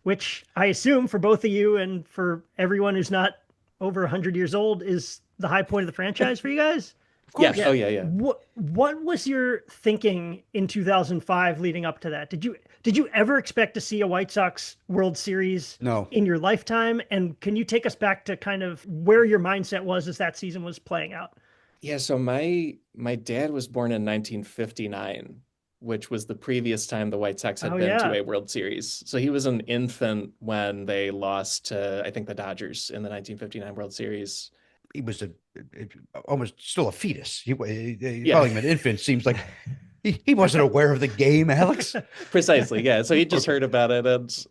which I assume for both of you and for everyone who's not over 100 years old is the high point of the franchise for you guys. Of course. Yeah. Oh yeah, yeah. What was your thinking in 2005 leading up to that? Did you ever expect to see a White Sox World Series No. in your lifetime? And can you take us back to kind of where your mindset was as that season was playing out? Yeah, so my dad was born in 1959, which was the previous time the White Sox had Oh been to yeah. a World Series. So he was an infant when they lost to, I think, the Dodgers in the 1959 World Series. He was almost still a fetus. Yeah. Calling him an infant seems like he wasn't aware of the game, Alex. Precisely, yeah. So he just heard about it,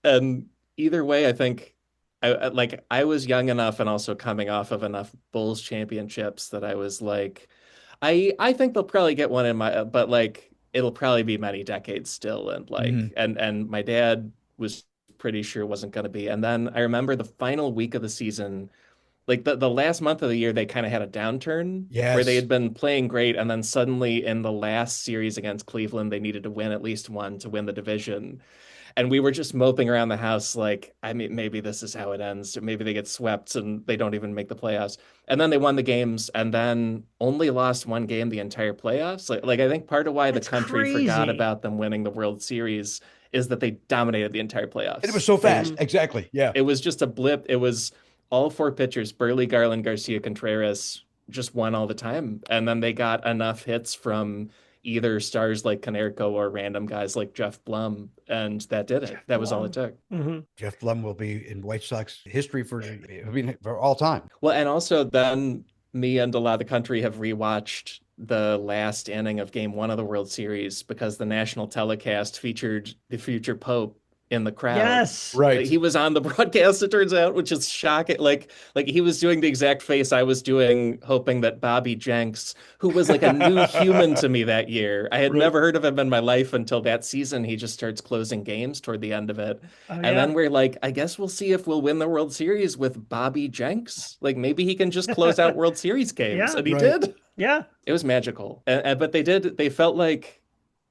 and either way, I think I was young enough and also coming off of enough Bulls championships that I was like, I think they'll probably get one in my, but like it'll probably be many decades still, and like and my dad was pretty sure it wasn't going to be. And then I remember the final week of the season, like the last month of the year, they kind of had a downturn where they Yes. had been playing great, and then suddenly in the last series against Cleveland, they needed to win at least one to win the division. And we were just moping around the house, like, I mean, maybe this is how it ends. Or maybe they get swept and they don't even make the playoffs. And then they won the games and then only lost one game the entire playoffs. Like I think part of why the That's country forgot crazy. about them winning the World Series is that they dominated the entire playoffs. And it was so fast. Exactly. Yeah. It was just a blip. It was all four pitchers, Burley, Garland, Garcia, Contreras, just won all the time. And then they got enough hits from either stars like Konerko or random guys like Jeff Blum, and that did it. That was all it took. Jeff Blum will be in White Sox history for all time. Well, and also then me and a lot of the country have rewatched the last inning of Game 1 of the World Series because the national telecast featured the future Pope in the crowd. Yes. Right. He was on the broadcast, it turns out, which is shocking. Like he was doing the exact face I was doing, hoping that Bobby Jenks, who was like a new human to me that year. I had never heard of him in my life until that season. He just starts closing games toward the end of it. And then we're like, I guess we'll see if we'll win the World Series with Bobby Jenks. Like maybe he can just close out World Series games. And he did. Yeah. It was magical. But they felt like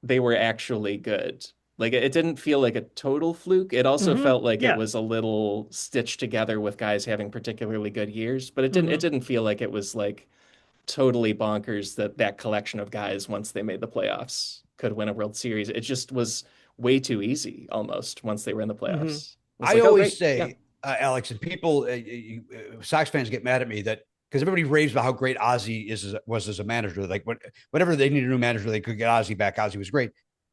they were actually good. Like it didn't feel like a total fluke. It also felt like it was a little stitched together with guys having particularly good years, but it didn't feel like it was like totally bonkers that collection of guys, once they made the playoffs, could win a World Series. It just was way too easy almost once they were in the playoffs. I always say, Alex, and people, Sox fans get mad at me that because everybody raves about how great Ozzie was as a manager. Like whenever they needed a new manager, they could get Ozzie back. Ozzie was great.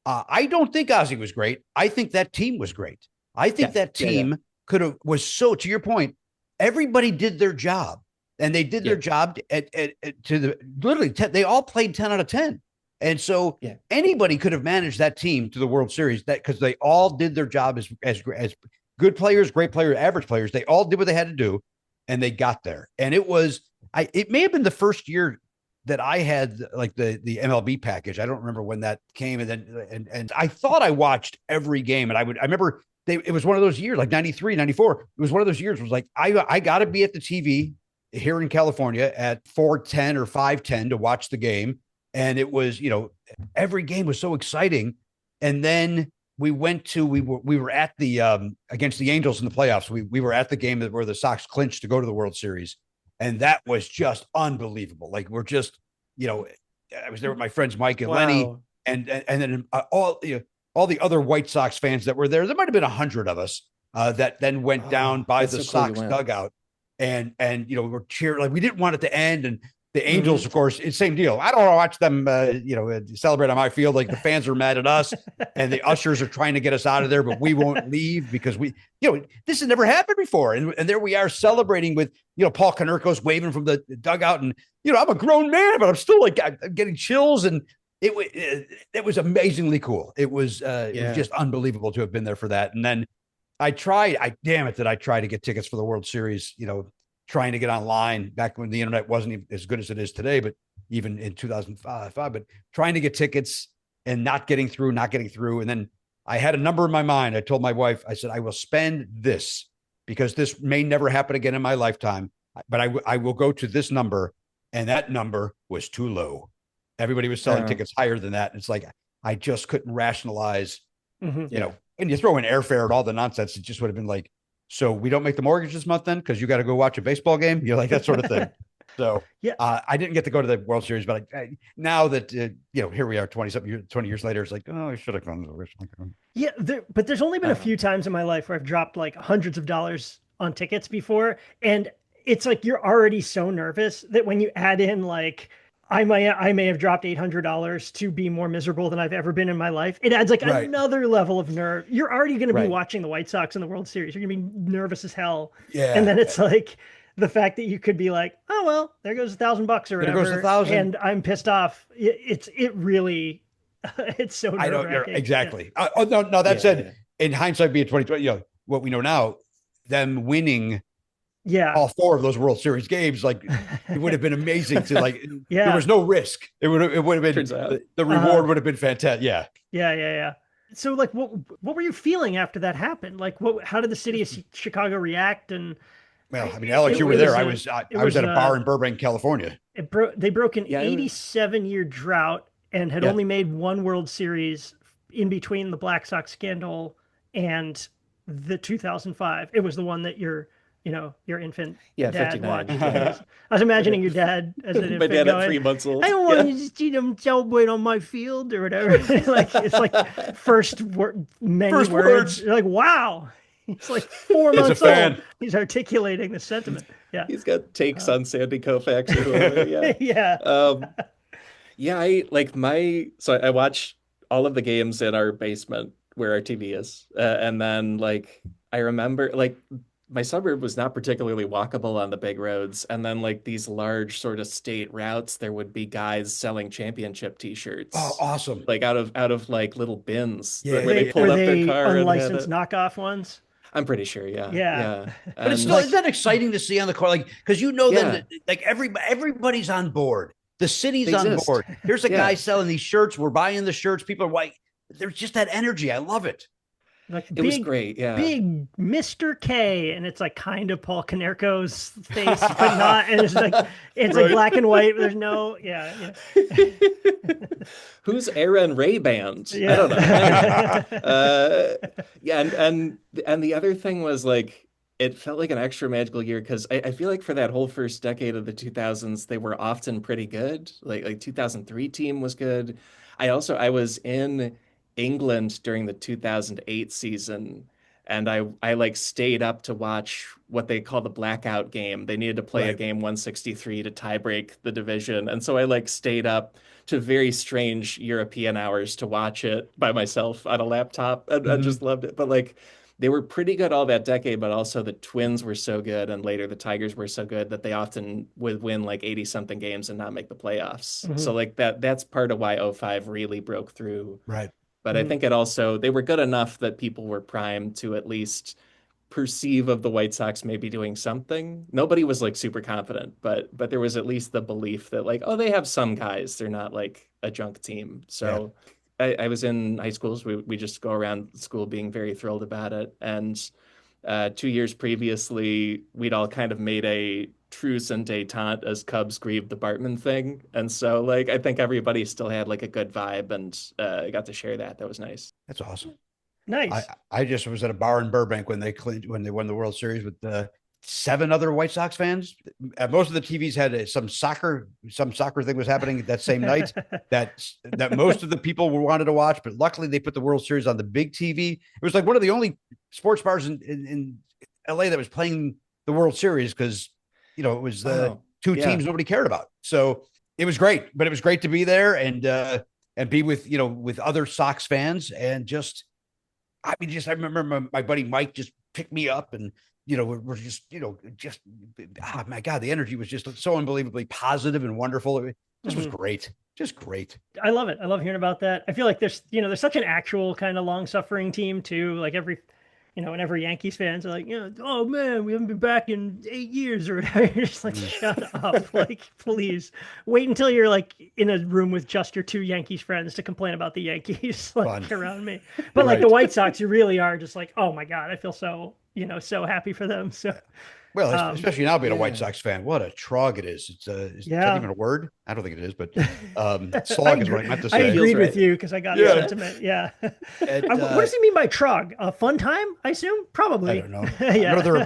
I don't think Ozzie was great. I think that team was great. I think that team was so, to your point, everybody did their job and they did their job to the literally 10, they all played 10 out of 10. And so anybody could have managed that team to the World Series because they all did their job as good players, great players, average players. They all did what they had to do and they got there. And it may have been the first year that I had like the MLB package. I don't remember when that came. And then I thought I watched every game. And I remember it was one of those years, like 93, 94. It was one of those years. It was like, I got to be at the TV here in California at 4:10 or 5:10 to watch the game. And it was, every game was so exciting. And then we were at the, against the Angels in the playoffs. We were at the game where the Sox clinched to go to the World Series. And that was just unbelievable. Like we're just, I was there with my friends, Mike and Lenny, and then all the other White Sox fans that were there. There might've been 100 of us that then went down by the Sox dugout and we were cheering. Like we didn't want it to end. And the Angels, of course, it's same deal. I don't want to watch them, celebrate on my field. Like the fans are mad at us and the ushers are trying to get us out of there, but we won't leave because this has never happened before. And there we are celebrating with, Paul Konerko's waving from the dugout and, I'm a grown man, but I'm still like, I'm getting chills. And it was amazingly cool. It was just unbelievable to have been there for that. And then I tried to get tickets for the World Series, trying to get online back when the internet wasn't even as good as it is today, but even in 2005, but trying to get tickets and not getting through. And then I had a number in my mind. I told my wife, I said, I will spend this because this may never happen again in my lifetime, but I will go to this number. And that number was too low. Everybody was selling tickets higher than that. And it's like, I just couldn't rationalize, and you throw in airfare and all the nonsense, it just would have been like, so we don't make the mortgage this month then because you got to go watch a baseball game. You're like that sort of thing. So Yeah. I didn't get to go to the World Series, but now that here we are, 20 years later, it's like, oh, I should have gone to the. Yeah, but there's only been a few times in my life where I've dropped like hundreds of dollars on tickets before, and it's like you're already so nervous that when you add in like I may have dropped $800 to be more miserable than I've ever been in my life. It adds like another level of nerve. You're already going to be watching the White Sox in the World Series. You're going to be nervous as hell. Yeah. And then it's like the fact that you could be like, oh, well, there goes $1,000 or whatever. There goes $1,000. And I'm pissed off. It really, it's so nerve-wracking. Exactly. Yeah. No, that said, in hindsight being 2020, what we know now, them winning all 4 of those World Series games, like it would have been amazing to like, there was no risk. It would have been, the reward would have been fantastic. Yeah. So like, what were you feeling after that happened? Like how did the city of Chicago react? And well, I mean, Alex, you were there. I was at a bar in Burbank, California. They broke an 87-year drought and had only made one World Series in between the Black Sox scandal and the 2005. It was the one that your infant dad 59. watched. I was imagining your dad as an infant. My dad going, at 3 months old. I don't want to just see them celebrate on my field or whatever. Like it's like many words. You're like, wow. He's like 4 months old. He's articulating the sentiment. Yeah. He's got takes on Sandy Koufax or whoever. Yeah. I watch all of the games in our basement where our TV is. And then like, I remember like my suburb was not particularly walkable on the big roads. And then like these large sort of state routes, there would be guys selling championship t-shirts. Oh, awesome. Like out of like little bins where they pulled up their car. Unlicensed knockoff ones? I'm pretty sure, yeah. But it's still, isn't that exciting to see on the court? Like, because then like everybody's on board. The city's on board. Here's a guy selling these shirts. We're buying the shirts. People are like, there's just that energy. I love it. Like it was great, big Mr. K, and it's like kind of Paul Konerko's face, but not. And it's like like black and white. There's no, Who's Aaron Ray Band? I don't know. And the other thing was like it felt like an extra magical year because I feel like for that whole first decade of the 2000s, they were often pretty good. Like 2003 team was good. I was in England during the 2008 season, and I like stayed up to watch what they call the blackout game. They needed to play a game 163 to tiebreak the division, and so I like stayed up to very strange European hours to watch it by myself on a laptop, and I just loved it. But like they were pretty good all that decade, but also the Twins were so good, and later the Tigers were so good that they often would win like 80 something games and not make the playoffs. So like that's part of why 05 really broke through. Right. But I think they were good enough that people were primed to at least perceive of the White Sox maybe doing something. Nobody was like super confident, but there was at least the belief that like, oh, they have some guys. They're not like a junk team. So I was in high school, so we just go around school being very thrilled about it. And 2 years previously, we'd all kind of made a truce and detente as Cubs grieved the Bartman thing. And so like I think everybody still had like a good vibe and got to share that. That was nice. That's awesome. Nice. I just was at a bar in Burbank when they won the World Series with 7 other White Sox fans. Most of the TVs had some soccer thing was happening that same night that most of the people wanted to watch, but luckily they put the World Series on the big TV. It was like one of the only sports bars in LA that was playing the World Series because it was the two teams nobody cared about. So it was great, but it was great to be there and be with other Sox fans and I remember my buddy Mike just picked me up and we're just oh my God, the energy was just so unbelievably positive and wonderful. This was great. Just great. I love it. I love hearing about that. I feel like there's such an actual kind of long suffering team too. Like whenever Yankees fans are like, oh man, we haven't been back in 8 years or whatever. You're just like, shut up. Like, please wait until you're like in a room with just your 2 Yankees friends to complain about the Yankees around me. But like the White Sox, you really are just like, oh my God, I feel so, so happy for them. So Well, especially now being a White Sox fan, what a trog it is. Is that even a word? I don't think it is, but slog is what I meant to say. I agreed with you because I got the sentiment. Yeah. What does he mean by trog? A fun time, I assume? Probably. I don't know.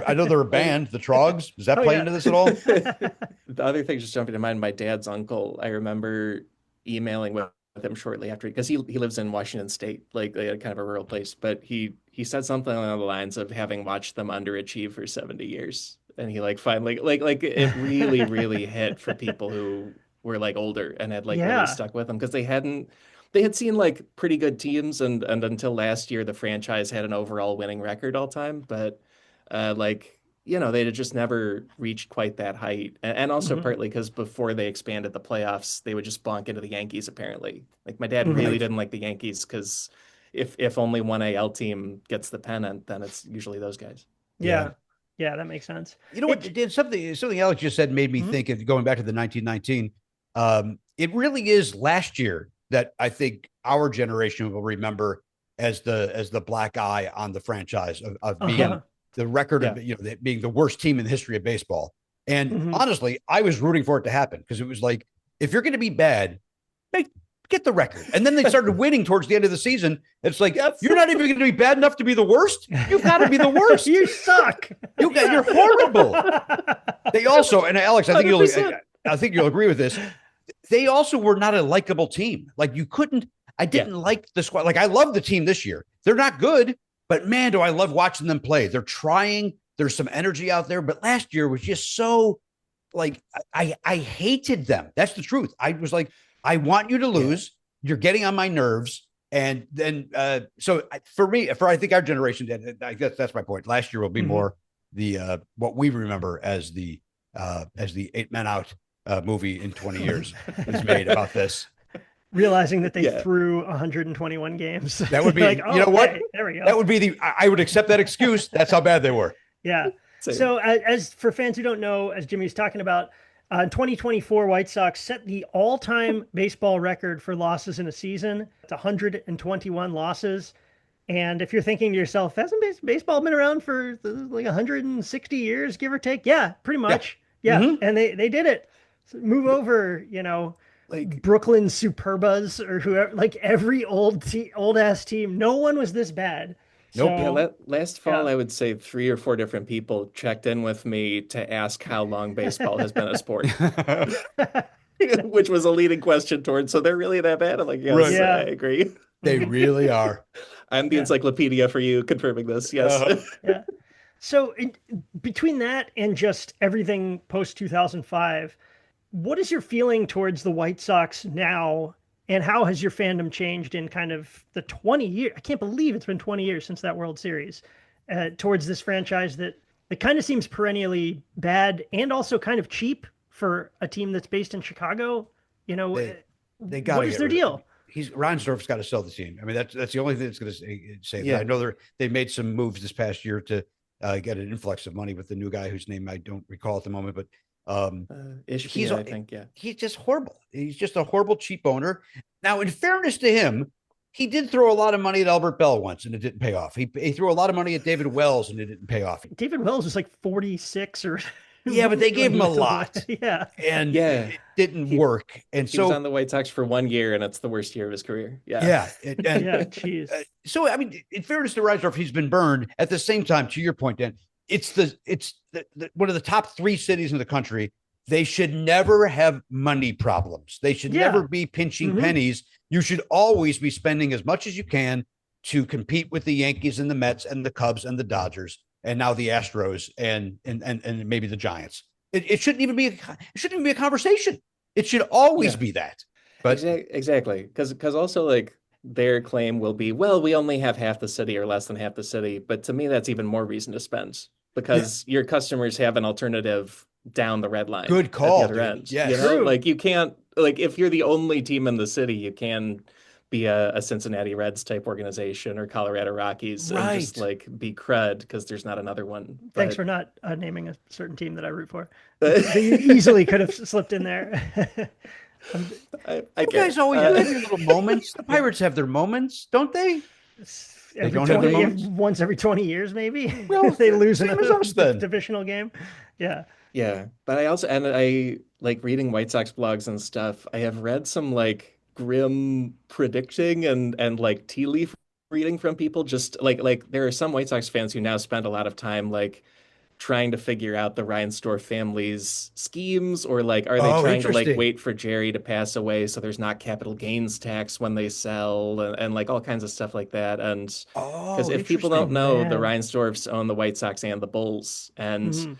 I know they're a band, the Trogs. Does that play into this at all? The other thing just jumping to mind, my dad's uncle, I remember emailing with him shortly after, because he lives in Washington State, like kind of a rural place, but he said something along the lines of having watched them underachieve for 70 years. And he finally like it really hit for people who were older and had really stuck with them, because they had seen pretty good teams, and until last year the franchise had an overall winning record all time, but they had just never reached quite that height. And also partly because before they expanded the playoffs, they would just bonk into the Yankees, apparently. My dad really didn't like the Yankees because if only one AL team gets the pennant, then it's usually those guys. Yeah. Yeah, that makes sense. You know what? Something Alex just said made me think of going back to the 1919. It really is last year that I think our generation will remember as the black eye on the franchise of being the record of being the worst team in the history of baseball. And honestly, I was rooting for it to happen, because it was like, if you're going to be bad, get the record. And then they started winning towards the end of the season. It's like, you're not even going to be bad enough to be the worst. You've got to be the worst. You suck. You're horrible. They also, and Alex, I think you'll agree with this. They also were not a likable team. I didn't like the squad. I love the team this year. They're not good, but man, do I love watching them play. They're trying. There's some energy out there. But last year was just so I hated them. That's the truth. I was like, I want you to lose. You're getting on my nerves. And then, so for me, I think our generation, I guess that's my point. Last year will be more the what we remember as the 8 Men Out movie in 20 years is made about this. Realizing that they threw 121 games. That would be, you know what? There we go. That would be I would accept that excuse. That's how bad they were. Yeah. So as for fans who don't know, as Jimmy's talking about, 2024 White Sox set the all-time baseball record for losses in a season. It's 121 losses. And if you're thinking to yourself, hasn't baseball been around for 160 years, give or take? Yeah, pretty much. Yeah. And they did it. So move over, Brooklyn Superbas or whoever, every old ass team. No one was this bad. Nope. So, last fall, I would say 3 or 4 different people checked in with me to ask how long baseball has been a sport, which was a leading question towards, so they're really that bad? I'm like, yes, right. I agree. They really are. I'm the encyclopedia for you confirming this. Yes. Yeah. So between that and just everything post 2005, what is your feeling towards the White Sox now? And how has your fandom changed in kind of the 20 years? I can't believe it's been 20 years since that World Series towards this franchise that kind of seems perennially bad and also kind of cheap for a team that's based in Chicago. They got what is their deal? Reinsdorf's got to sell the team. I mean, that's the only thing that's going to say that. I know they made some moves this past year to get an influx of money with the new guy whose name I don't recall at the moment, but Ishii, I think, he's just horrible. He's just a horrible, cheap owner. Now, in fairness to him, he did throw a lot of money at Albert Bell once, and it didn't pay off. He threw a lot of money at David Wells, and it didn't pay off. David Wells was 46 or. Yeah, but they gave him a lot. Yeah. And it didn't work. And he was on the White Sox for 1 year, and it's the worst year of his career. Yeah. Yeah. Jeez. So, I mean, in fairness to Reinsdorf, he's been burned. At the same time, to your point, Dan, it's one of the top 3 cities in the country. They should never have money problems. They should never be pinching pennies. You should always be spending as much as you can to compete with the Yankees and the Mets and the Cubs and the Dodgers and now the Astros and maybe the Giants. It shouldn't even be a conversation. It should always be that. But exactly, because also their claim will be, well, we only have half the city or less than half the city. But to me, that's even more reason to spend, because your customers have an alternative down the red line. Good call. At the other end. Yeah, you can't, if you're the only team in the city, you can be a Cincinnati Reds type organization or Colorado Rockies and just be crud because there's not another one. Thanks for not naming a certain team that I root for. You easily could have slipped in there. You guys always have your little moments. The Pirates have their moments, don't they? They don't have their moments? Once every 20 years, maybe. Well, They lose in same as us then. divisional game. Yeah. Yeah, but I like reading White Sox blogs and stuff. I have read some like grim predicting and like tea leaf reading from people. Just like there are some White Sox fans who now spend a lot of time like trying to figure out the Reinsdorf family's schemes, or like are they Oh, trying to like interesting. wait for Jerry to pass away so there's not capital gains tax when they sell, and like all kinds of stuff like that. And because Oh, if people interesting. don't know, the Man. Reinsdorfs own the White Sox and the Bulls, and Hmm.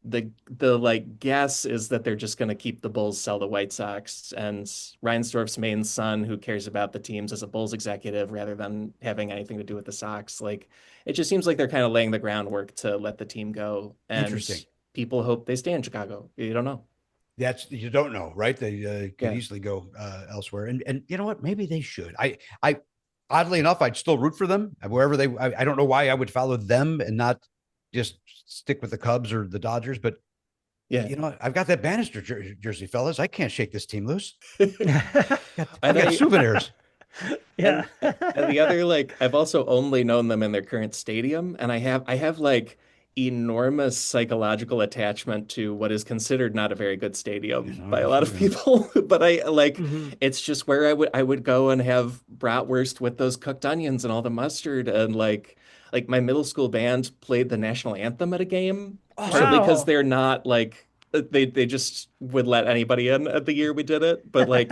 the like guess is that they're just going to keep the Bulls, sell the White Sox, and Reinsdorf's main son, who cares about the teams as a Bulls executive rather than having anything to do with the Sox. Like it just seems like they're kind of laying the groundwork to let the team go, and Interesting. people hope they stay in Chicago. You don't know. That's you don't know, right? They could Yeah. easily go elsewhere, and you know what? Maybe they should. I oddly enough, I'd still root for them wherever they. I don't know why I would follow them and not just stick with the Cubs or the Dodgers, but Yeah. you know, I've got that Bannister jersey, fellas. I can't shake this team loose. I've And got I souvenirs. Yeah. and the other, like, I've also only known them in their current stadium, and I have like enormous psychological attachment to what is considered not a very good You stadium know, by a good lot of stadium. people. But I like Hmm. it's just where I would go and have bratwurst with those cooked onions and all the mustard, and like my middle school band played the national anthem at a game, Awesome. partly because Wow. they're not like they just would let anybody in at the year we did it. But like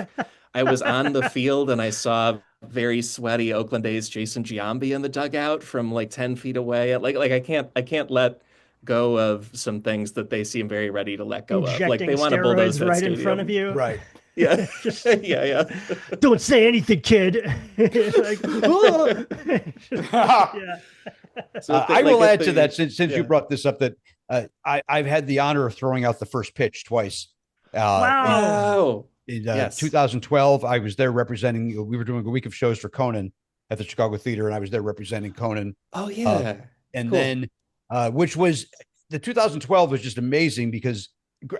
I was on the field and I saw very sweaty Oakland A's Jason Giambi in the dugout from like 10 feet away. Like I can't let go of some things that they seem very ready to let go of. Like Injecting they want to bulldoze steroids that right in front of stadium. you. Right. Yeah. Just Yeah, yeah. don't say anything, kid. Like, "Oh." Yeah. So if they I like will if add to they that since you yeah. brought this up that I've had the honor of throwing out the first pitch twice. In Wow. Wow. in Yes. 2012, I was there representing. We were doing a week of shows for Conan at the Chicago Theater, and I was there representing Conan. Oh Uh, yeah. and Cool. then, which was the 2012 was just amazing because,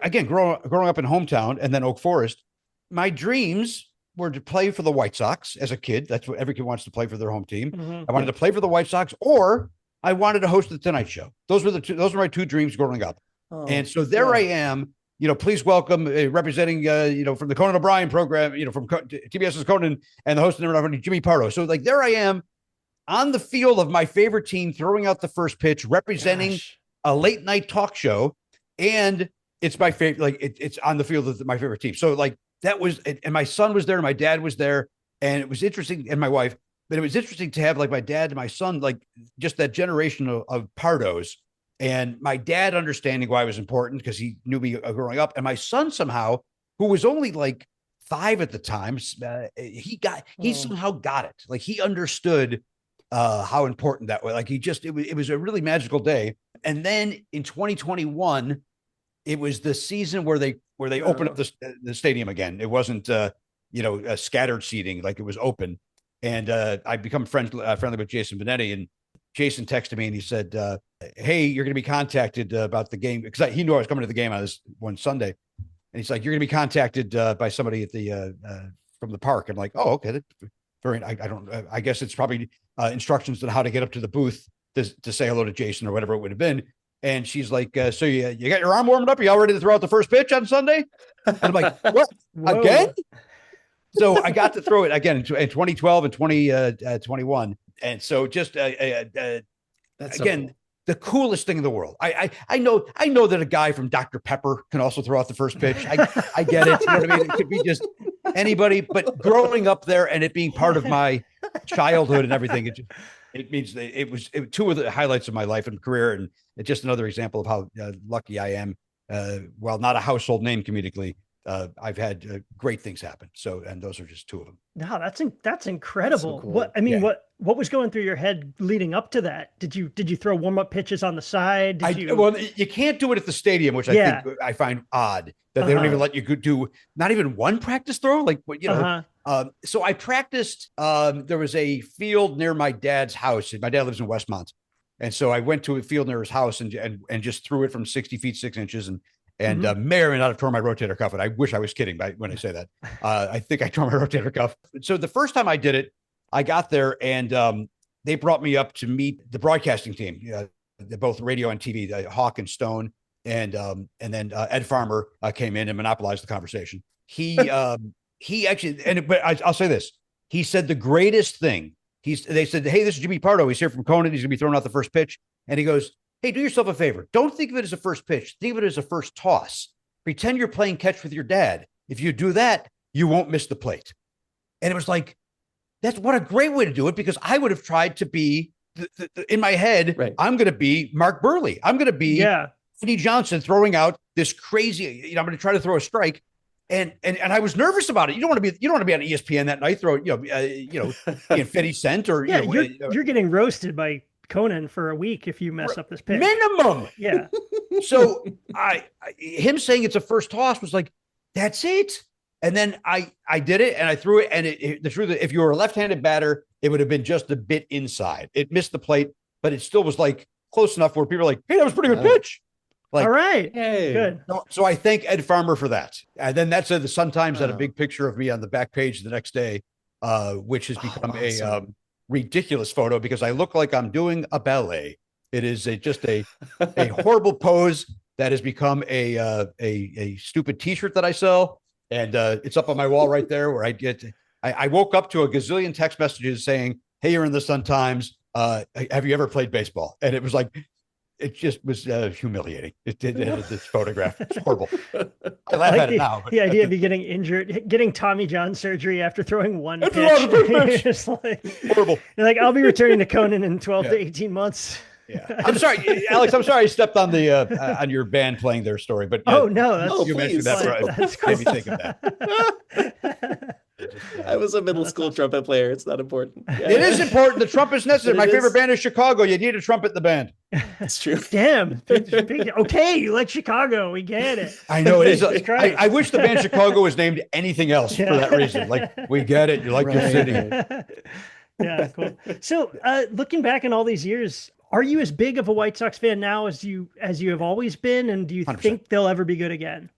again, growing up in hometown and then Oak Forest, my dreams were to play for the White Sox as a kid. That's what every kid wants to play for their home team. Hmm. I wanted Yeah. to play for the White Sox, or I wanted to host the Tonight Show. Those were the two. Those were my two dreams growing up. And Oh, so there I yeah. am. You know, please welcome representing, from the Conan O'Brien program, from TBS's Conan and the host of Jimmy Pardo. So like there I am on the field of my favorite team, throwing out the first pitch, representing Gosh. a late night talk show, and it's my favorite. Like it's on the field of my favorite team. So like that was, and my son was there, and my dad was there, and it was interesting, and my wife. But it was interesting to have like my dad and my son, like just that generation of Pardos, and my dad understanding why it was important because he knew me growing up, and my son somehow, who was only like 5 at the time, he Oh. somehow got it. Like he understood how important that was. Like it was a really magical day. And then in 2021, it was the season where they opened up Oh. the stadium again. It wasn't scattered seating, like it was open. And I become friendly with Jason Benetti, and Jason texted me and he said, "Hey, you're going to be contacted about the game," because he knew I was coming to the game on this one Sunday, and he's like, "You're going to be contacted by somebody at the from the park." I'm like, "Oh, okay." I don't. I guess it's probably instructions on how to get up to the booth to say hello to Jason or whatever it would have been. And she's like, "So you got your arm warmed up? Are you all ready to throw out the first pitch on Sunday?" And I'm like, "What again?" Whoa. So I got to throw it again in 2012 and 2021. And so just That's so again, cool. the coolest thing in the world. I know that a guy from Dr. Pepper can also throw out the first pitch. I get it. You know what I mean? It could be just anybody, but growing up there and it being part of my childhood and everything, it means that it was two of the highlights of my life and career. And it's just another example of how lucky I am. While not a household name comedically, I've had great things happen. So, and those are just two of them. No, that's That's so incredible. cool. Yeah. What was going through your head leading up to that? Did you throw warm-up pitches on the side? Did you? Well, you can't do it at the stadium, which Yeah. I think I find odd that they don't even let you do not even one practice throw. Like, you know, so I practiced. There was a field near my dad's house. My dad lives in Westmont, and so I went to a field near his house and just threw it from 60 feet 6 inches and may or may not have torn my rotator cuff. And I wish I was kidding when I say that. I think I tore my rotator cuff. So the first time I did it, I got there and they brought me up to meet the broadcasting team, both radio and TV, Hawk and Stone. And then Ed Farmer came in and monopolized the conversation. He actually, but I'll say this. He said the greatest thing. They said, hey, this is Jimmy Pardo. He's here from Conan. He's going to be throwing out the first pitch. And he goes, hey, do yourself a favor. Don't think of it as a first pitch. Think of it as a first toss. Pretend you're playing catch with your dad. If you do that, you won't miss the plate. And it was like, that's what a great way to do it, because I would have tried to be in my head. Right. I'm going to be Mark Burley. I'm going to be Anthony Johnson throwing out this crazy, I'm going to try to throw a strike. And I was nervous about it. You don't want to be on ESPN that night, being 50 Cent or you're getting roasted by Conan for a week if you mess up this pitch. Minimum. Yeah. So him saying it's a first toss was like, that's it. And then I did it and I threw it. And the truth is, if you were a left-handed batter, it would have been just a bit inside. It missed the plate, but it still was like close enough where people are like, hey, that was a pretty good pitch. Like, all right. Hey. Good. So I thank Ed Farmer for that. And then that's the Sun-Times had a big picture of me on the back page the next day, which has become a ridiculous photo because I look like I'm doing a ballet. It is just a horrible pose that has become a stupid T-shirt that I sell. And it's up on my wall right there where I woke up to a gazillion text messages saying, hey, you're in the Sun-Times. Have you ever played baseball? And it was like, it just was humiliating. It did this photograph. It's horrible. I laugh at it now. But, the idea of you getting injured, getting Tommy John surgery after throwing one pitch. Just like, horrible. You're like, I'll be returning to Conan in 12 to 18 months. Yeah, I'm sorry, Alex. I'm sorry I stepped on the on your band playing their story, but no, that's you mentioned that. Right. Made me think of that. I was a middle school trumpet player. It's not important. Yeah. It is important. The trumpet's necessary. My favorite band is Chicago. You need a trumpet in the band. That's true. Damn. Okay, you like Chicago. We get it. I know it is. I wish the band Chicago was named anything else for that reason. Like, we get it. You like your city. Yeah, cool. So looking back in all these years, are you as big of a White Sox fan now as you have always been? And do you 100%. Think they'll ever be good again?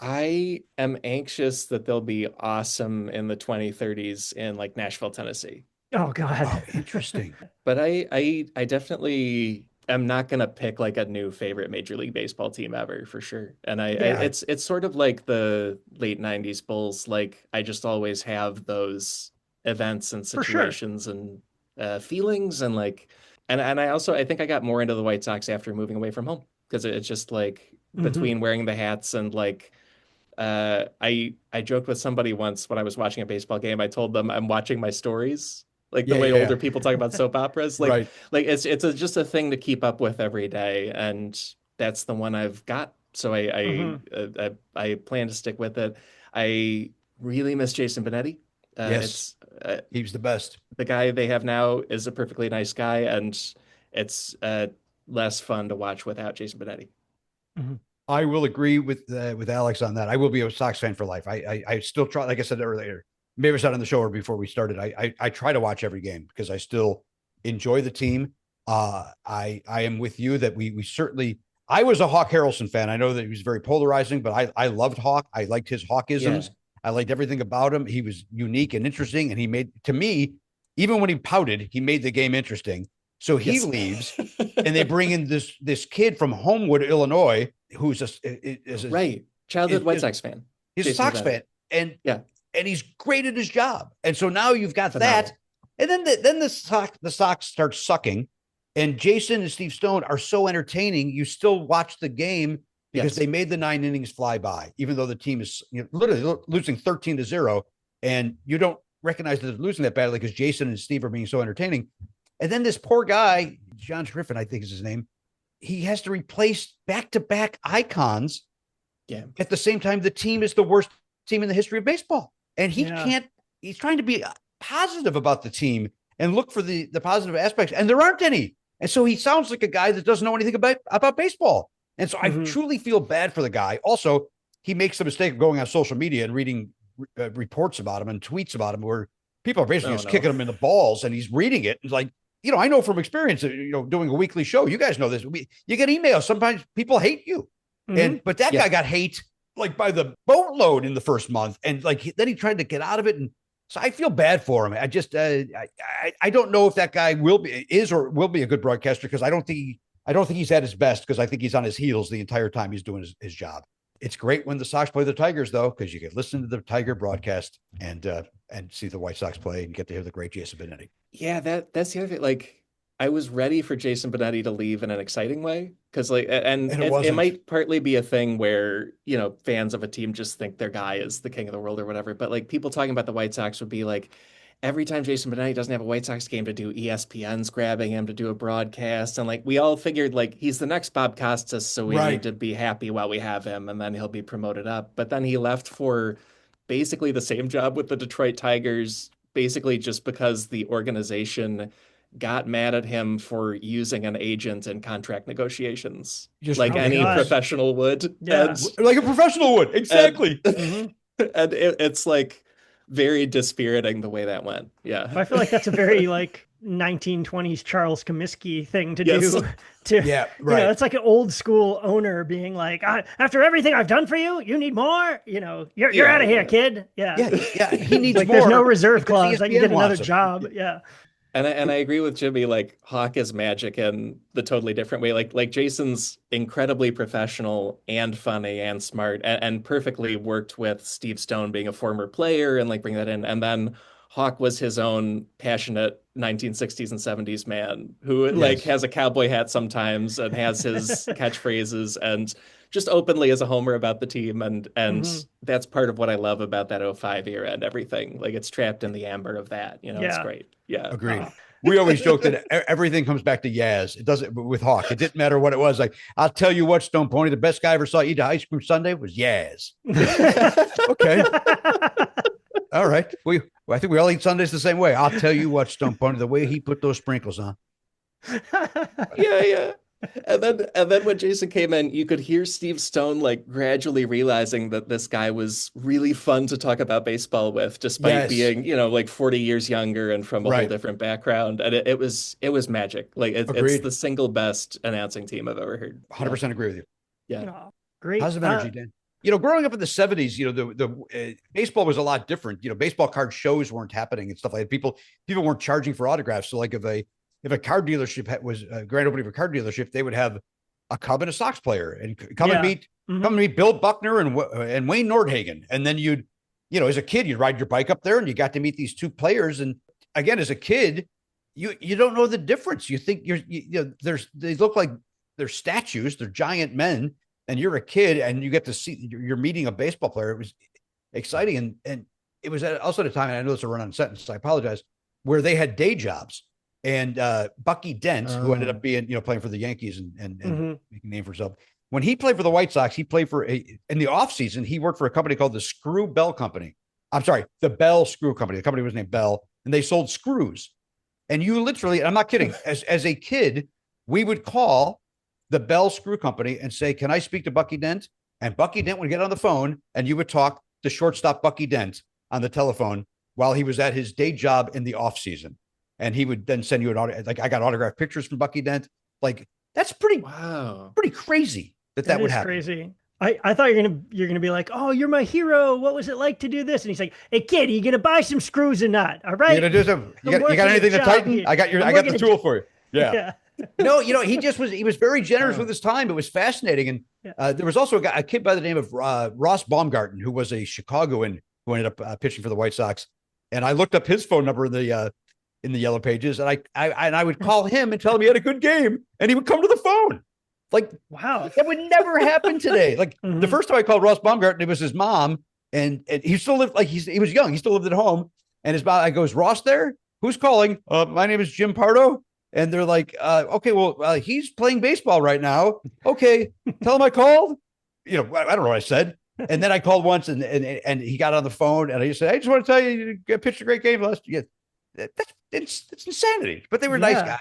I am anxious that they'll be awesome in the 2030s in like Nashville, Tennessee. Oh God. Oh, interesting. But I definitely am not going to pick like a new favorite Major League Baseball team ever for sure. And it's sort of like the late 90s Bulls. Like I just always have those events and situations and feelings and like, and I think I got more into the White Sox after moving away from home because it's just like between wearing the hats and like, I joked with somebody once when I was watching a baseball game. I told them I'm watching my stories, like the way older people talk about soap operas. Like, like it's just a thing to keep up with every day, and that's the one I've got. So I plan to stick with it. I really miss Jason Benetti. Yes, he was the best. The guy they have now is a perfectly nice guy, and it's less fun to watch without Jason Benetti. Mm-hmm. I will agree with Alex on that. I will be a Sox fan for life. I still try, like I said earlier, maybe I said on the show or before we started, I try to watch every game because I still enjoy the team. I am with you that we certainly, I was a Hawk Harrelson fan. I know that he was very polarizing, but I loved Hawk. I liked his Hawkisms. Yeah. I liked everything about him. He was unique and interesting. And he made, to me, even when he pouted, he made the game interesting. So he leaves and they bring in this kid from Homewood, Illinois, who's childhood White Sox fan. He's a Sox fan. And he's great at his job. And so now you've got that. And then the Sox start sucking. And Jason and Steve Stone are so entertaining. You still watch the game because they made the 9 innings fly by, even though the team is literally losing 13-0. And you don't recognize that they're losing that badly because Jason and Steve are being so entertaining. And then this poor guy, John Griffin, I think is his name, he has to replace back-to-back icons. Yeah. At the same time, the team is the worst team in the history of baseball. And he can't, he's trying to be positive about the team and look for the positive aspects. And there aren't any. And so he sounds like a guy that doesn't know anything about baseball. And so I truly feel bad for the guy. Also, he makes the mistake of going on social media and reading reports about him and tweets about him where people are basically just kicking him in the balls and he's reading it. It's like, I know from experience, doing a weekly show, you guys know this. You get emails. Sometimes people hate you. But that guy got hate like by the boatload in the first month. And like, then he tried to get out of it. And So I feel bad for him. I don't know if that guy is or will be a good broadcaster because I don't think he's at his best because I think he's on his heels the entire time he's doing his job. It's great when the Sox play the Tigers though, because you can listen to the Tiger broadcast and see the White Sox play and get to hear the great Jason Benetti. Yeah, that's the other thing. Like, I was ready for Jason Benetti to leave in an exciting way because, like, and And it it wasn't. might partly be a thing where, fans of a team just think their guy is the king of the world or whatever. But like people talking about the White Sox would be like, every time Jason Benetti doesn't have a White Sox game to do, ESPN's grabbing him to do a broadcast, and like we all figured like he's the next Bob Costas, so we need Right. to be happy while we have him, and then he'll be promoted up. But then he left for basically the same job with the Detroit Tigers, basically just because the organization got mad at him for using an agent in contract negotiations, Just like Oh my any God. professional would. Yeah. like a professional would. And, Exactly. Mhm. and it's like very dispiriting the way that went. Yeah. I feel like that's a very like 1920s Charles Comiskey thing to Yes. do. To Yeah, right. it's like an old school owner being like, after everything I've done for you, you need more. You're out of here, Yeah. kid. Yeah. Yeah. He needs Like more. there's no reserve because clause. I can ESPN get another wants him. job. Yeah. And I agree with Jimmy, like Hawk is magic in the totally different way. Like Jason's incredibly professional and funny and smart and perfectly worked with Steve Stone being a former player and like bring that in. And then Hawk was his own passionate 1960s and 70s man who like Yes. has a cowboy hat sometimes and has his catchphrases and just openly as a homer about the team. And Mhm. that's part of what I love about that '05 era and everything. Like it's trapped in the amber of that, it's Yeah. great. Yeah. Agreed. Oh. We always joke that everything comes back to Yaz. It doesn't with Hawk. It didn't matter what it was. Like, I'll tell you what, Stone Pony, the best guy I ever saw eat an ice cream sundae was Yaz. Okay. All right. I think we all eat Sundays the same way. I'll tell you what, Stone Pony, the way he put those sprinkles on. Yeah. And then when Jason came in, you could hear Steve Stone like gradually realizing that this guy was really fun to talk about baseball with, despite Yes. being, like 40 years younger and from a whole Right. different background. And it was magic. Like it's Agreed. the single best announcing team I've ever heard. 100% agree with you. Yeah. Oh, great. Positive energy, Dan. Growing up in the 70s, the baseball was a lot different. Baseball card shows weren't happening and stuff like that. People weren't charging for autographs. So like if a car dealership was a grand opening of a car dealership, they would have a Cub and a Sox player and come Yeah. and meet Bill Buckner and Wayne Nordhagen. And then you'd, as a kid, you'd ride your bike up there and you got to meet these two players. And again, as a kid, you don't know the difference. You think they look like they're statues, they're giant men, and you're a kid and you get to see you're meeting a baseball player. It was exciting. And it was also at a time, and I know it's a run-on sentence, so I apologize, where they had day jobs. And Bucky Dent, who ended up being, playing for the Yankees and making a name for himself. When he played for the White Sox, he played in the offseason, he worked for a company called the Screw Bell Company. I'm sorry, the Bell Screw Company. The company was named Bell, and they sold screws. And you literally, and I'm not kidding, as a kid, we would call the Bell Screw Company and say, "Can I speak to Bucky Dent?" And Bucky Dent would get on the phone, and you would talk to shortstop Bucky Dent on the telephone while he was at his day job in the offseason. And he would then send you like I got autographed pictures from Bucky Dent. Like that's pretty crazy that would happen. Crazy. I thought you're gonna be like, oh, you're my hero. What was it like to do this? And he's like, hey kid, are you gonna buy some screws or not? All right. You're gonna do some. You got anything to tighten? Here. I got the tool for you. Yeah. No, he was very generous with his time. It was fascinating. And there was also a kid by the name of Ross Baumgarten, who was a Chicagoan who ended up pitching for the White Sox. And I looked up his phone number in the Yellow Pages, and I would call him and tell him he had a good game, and he would come to the phone. Like, wow, that would never happen today. Like the first time I called Ross Baumgarten, it was his mom, and he still lived, like he was young, he still lived at home, and his mom, I goes, Ross there? Who's calling? My name is Jim Pardo. And they're like, okay, well, he's playing baseball right now. Okay, tell him I called. I don't know what I said. And then I called once, and he got on the phone, and I just said, I just want to tell you, you pitched a great game last year. It's insanity. But they were nice guys.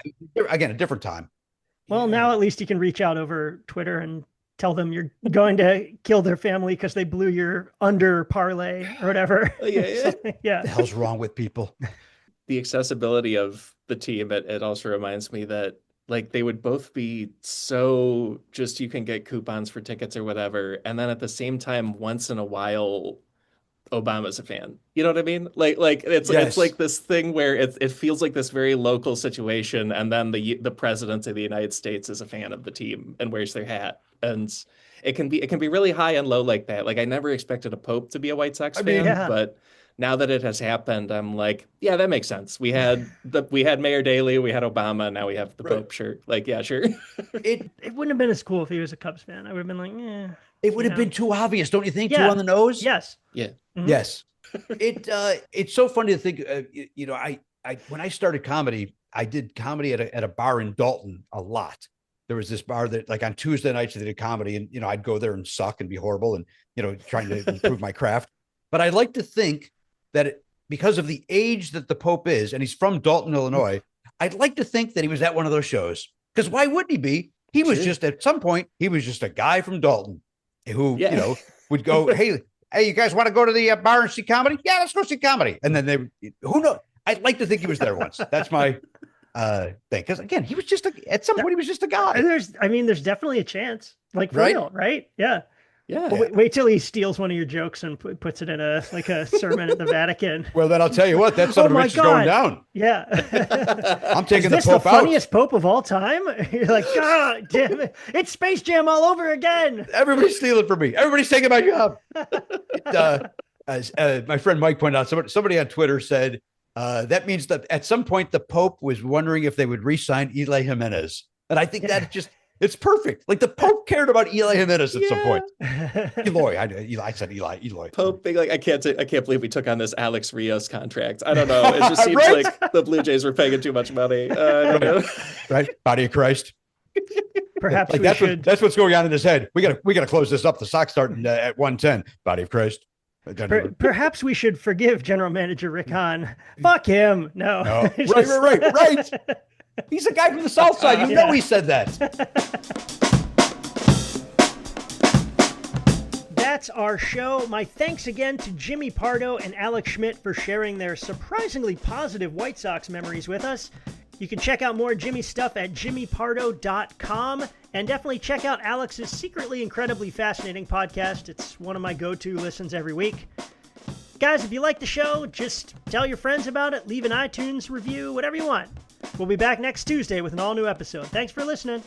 Again, a different time. Well, now at least you can reach out over Twitter and tell them you're going to kill their family because they blew your under parlay or whatever. Yeah. The hell's wrong with people? The accessibility of the team, it also reminds me that like they would both be so just you can get coupons for tickets or whatever. And then at the same time, once in a while, Obama's a fan. You know what I mean? Like it's like this thing where it feels like this very local situation, and then the president of the United States is a fan of the team and wears their hat, and it can be really high and low like that. Like I never expected a Pope to be a White Sox fan, but now that it has happened, I'm like, yeah, that makes sense. We had Mayor Daley, we had Obama, now we have the Pope. Sure, like yeah, sure. It wouldn't have been as cool if he was a Cubs fan. I would have been like, yeah. It would have been too obvious, don't you think? Too on the nose. Yes. Yeah. Mm-hmm. Yes. It's so funny to think. I when I started comedy, I did comedy at a bar in Dalton a lot. There was this bar that, like, on Tuesday nights they did comedy, and I'd go there and suck and be horrible and trying to improve my craft. But I like to think that because of the age that the Pope is, and he's from Dalton, Illinois, I'd like to think that he was at one of those shows. Because why wouldn't he be? He was just, at some point, he was just a guy from Dalton who, would go, hey, you guys want to go to the bar and see comedy? Yeah, let's go see comedy. And then who knows? I'd like to think he was there once. That's my thing. Because again, he was just at some point, he was just a guy. There's definitely a chance. Like, for real, right? Yeah. Yeah. Well, wait till he steals one of your jokes and puts it in a sermon at the Vatican. Well, then I'll tell you what, that son of a bitch is going down. Yeah. I'm taking the Pope out. Funniest Pope of all time? You're like, God damn it. It's Space Jam all over again. Everybody's stealing from me. Everybody's taking my job. As my friend Mike pointed out, somebody on Twitter said, that means that at some point the Pope was wondering if they would re-sign Eli Jimenez. And I think that it's perfect. Like the Pope cared about Eli Jimenez at some point. Eloy. I said Eli. Pope being like, I can't believe we took on this Alex Rios contract. I don't know. It just seems like the Blue Jays were paying too much money. I don't know. Right? Body of Christ. Perhaps that's what's going on in his head. We gotta close this up. The Sox starting at 1:10. Body of Christ. Perhaps we should forgive General Manager Rick Hahn. Fuck him. No. Right. He's a guy from the South Side. You know he said that. That's our show. My thanks again to Jimmy Pardo and Alex Schmidt for sharing their surprisingly positive White Sox memories with us. You can check out more Jimmy stuff at jimmypardo.com, and definitely check out Alex's secretly incredibly fascinating podcast. It's one of my go-to listens every week. Guys, if you like the show, just tell your friends about it, leave an iTunes review, whatever you want. We'll be back next Tuesday with an all-new episode. Thanks for listening.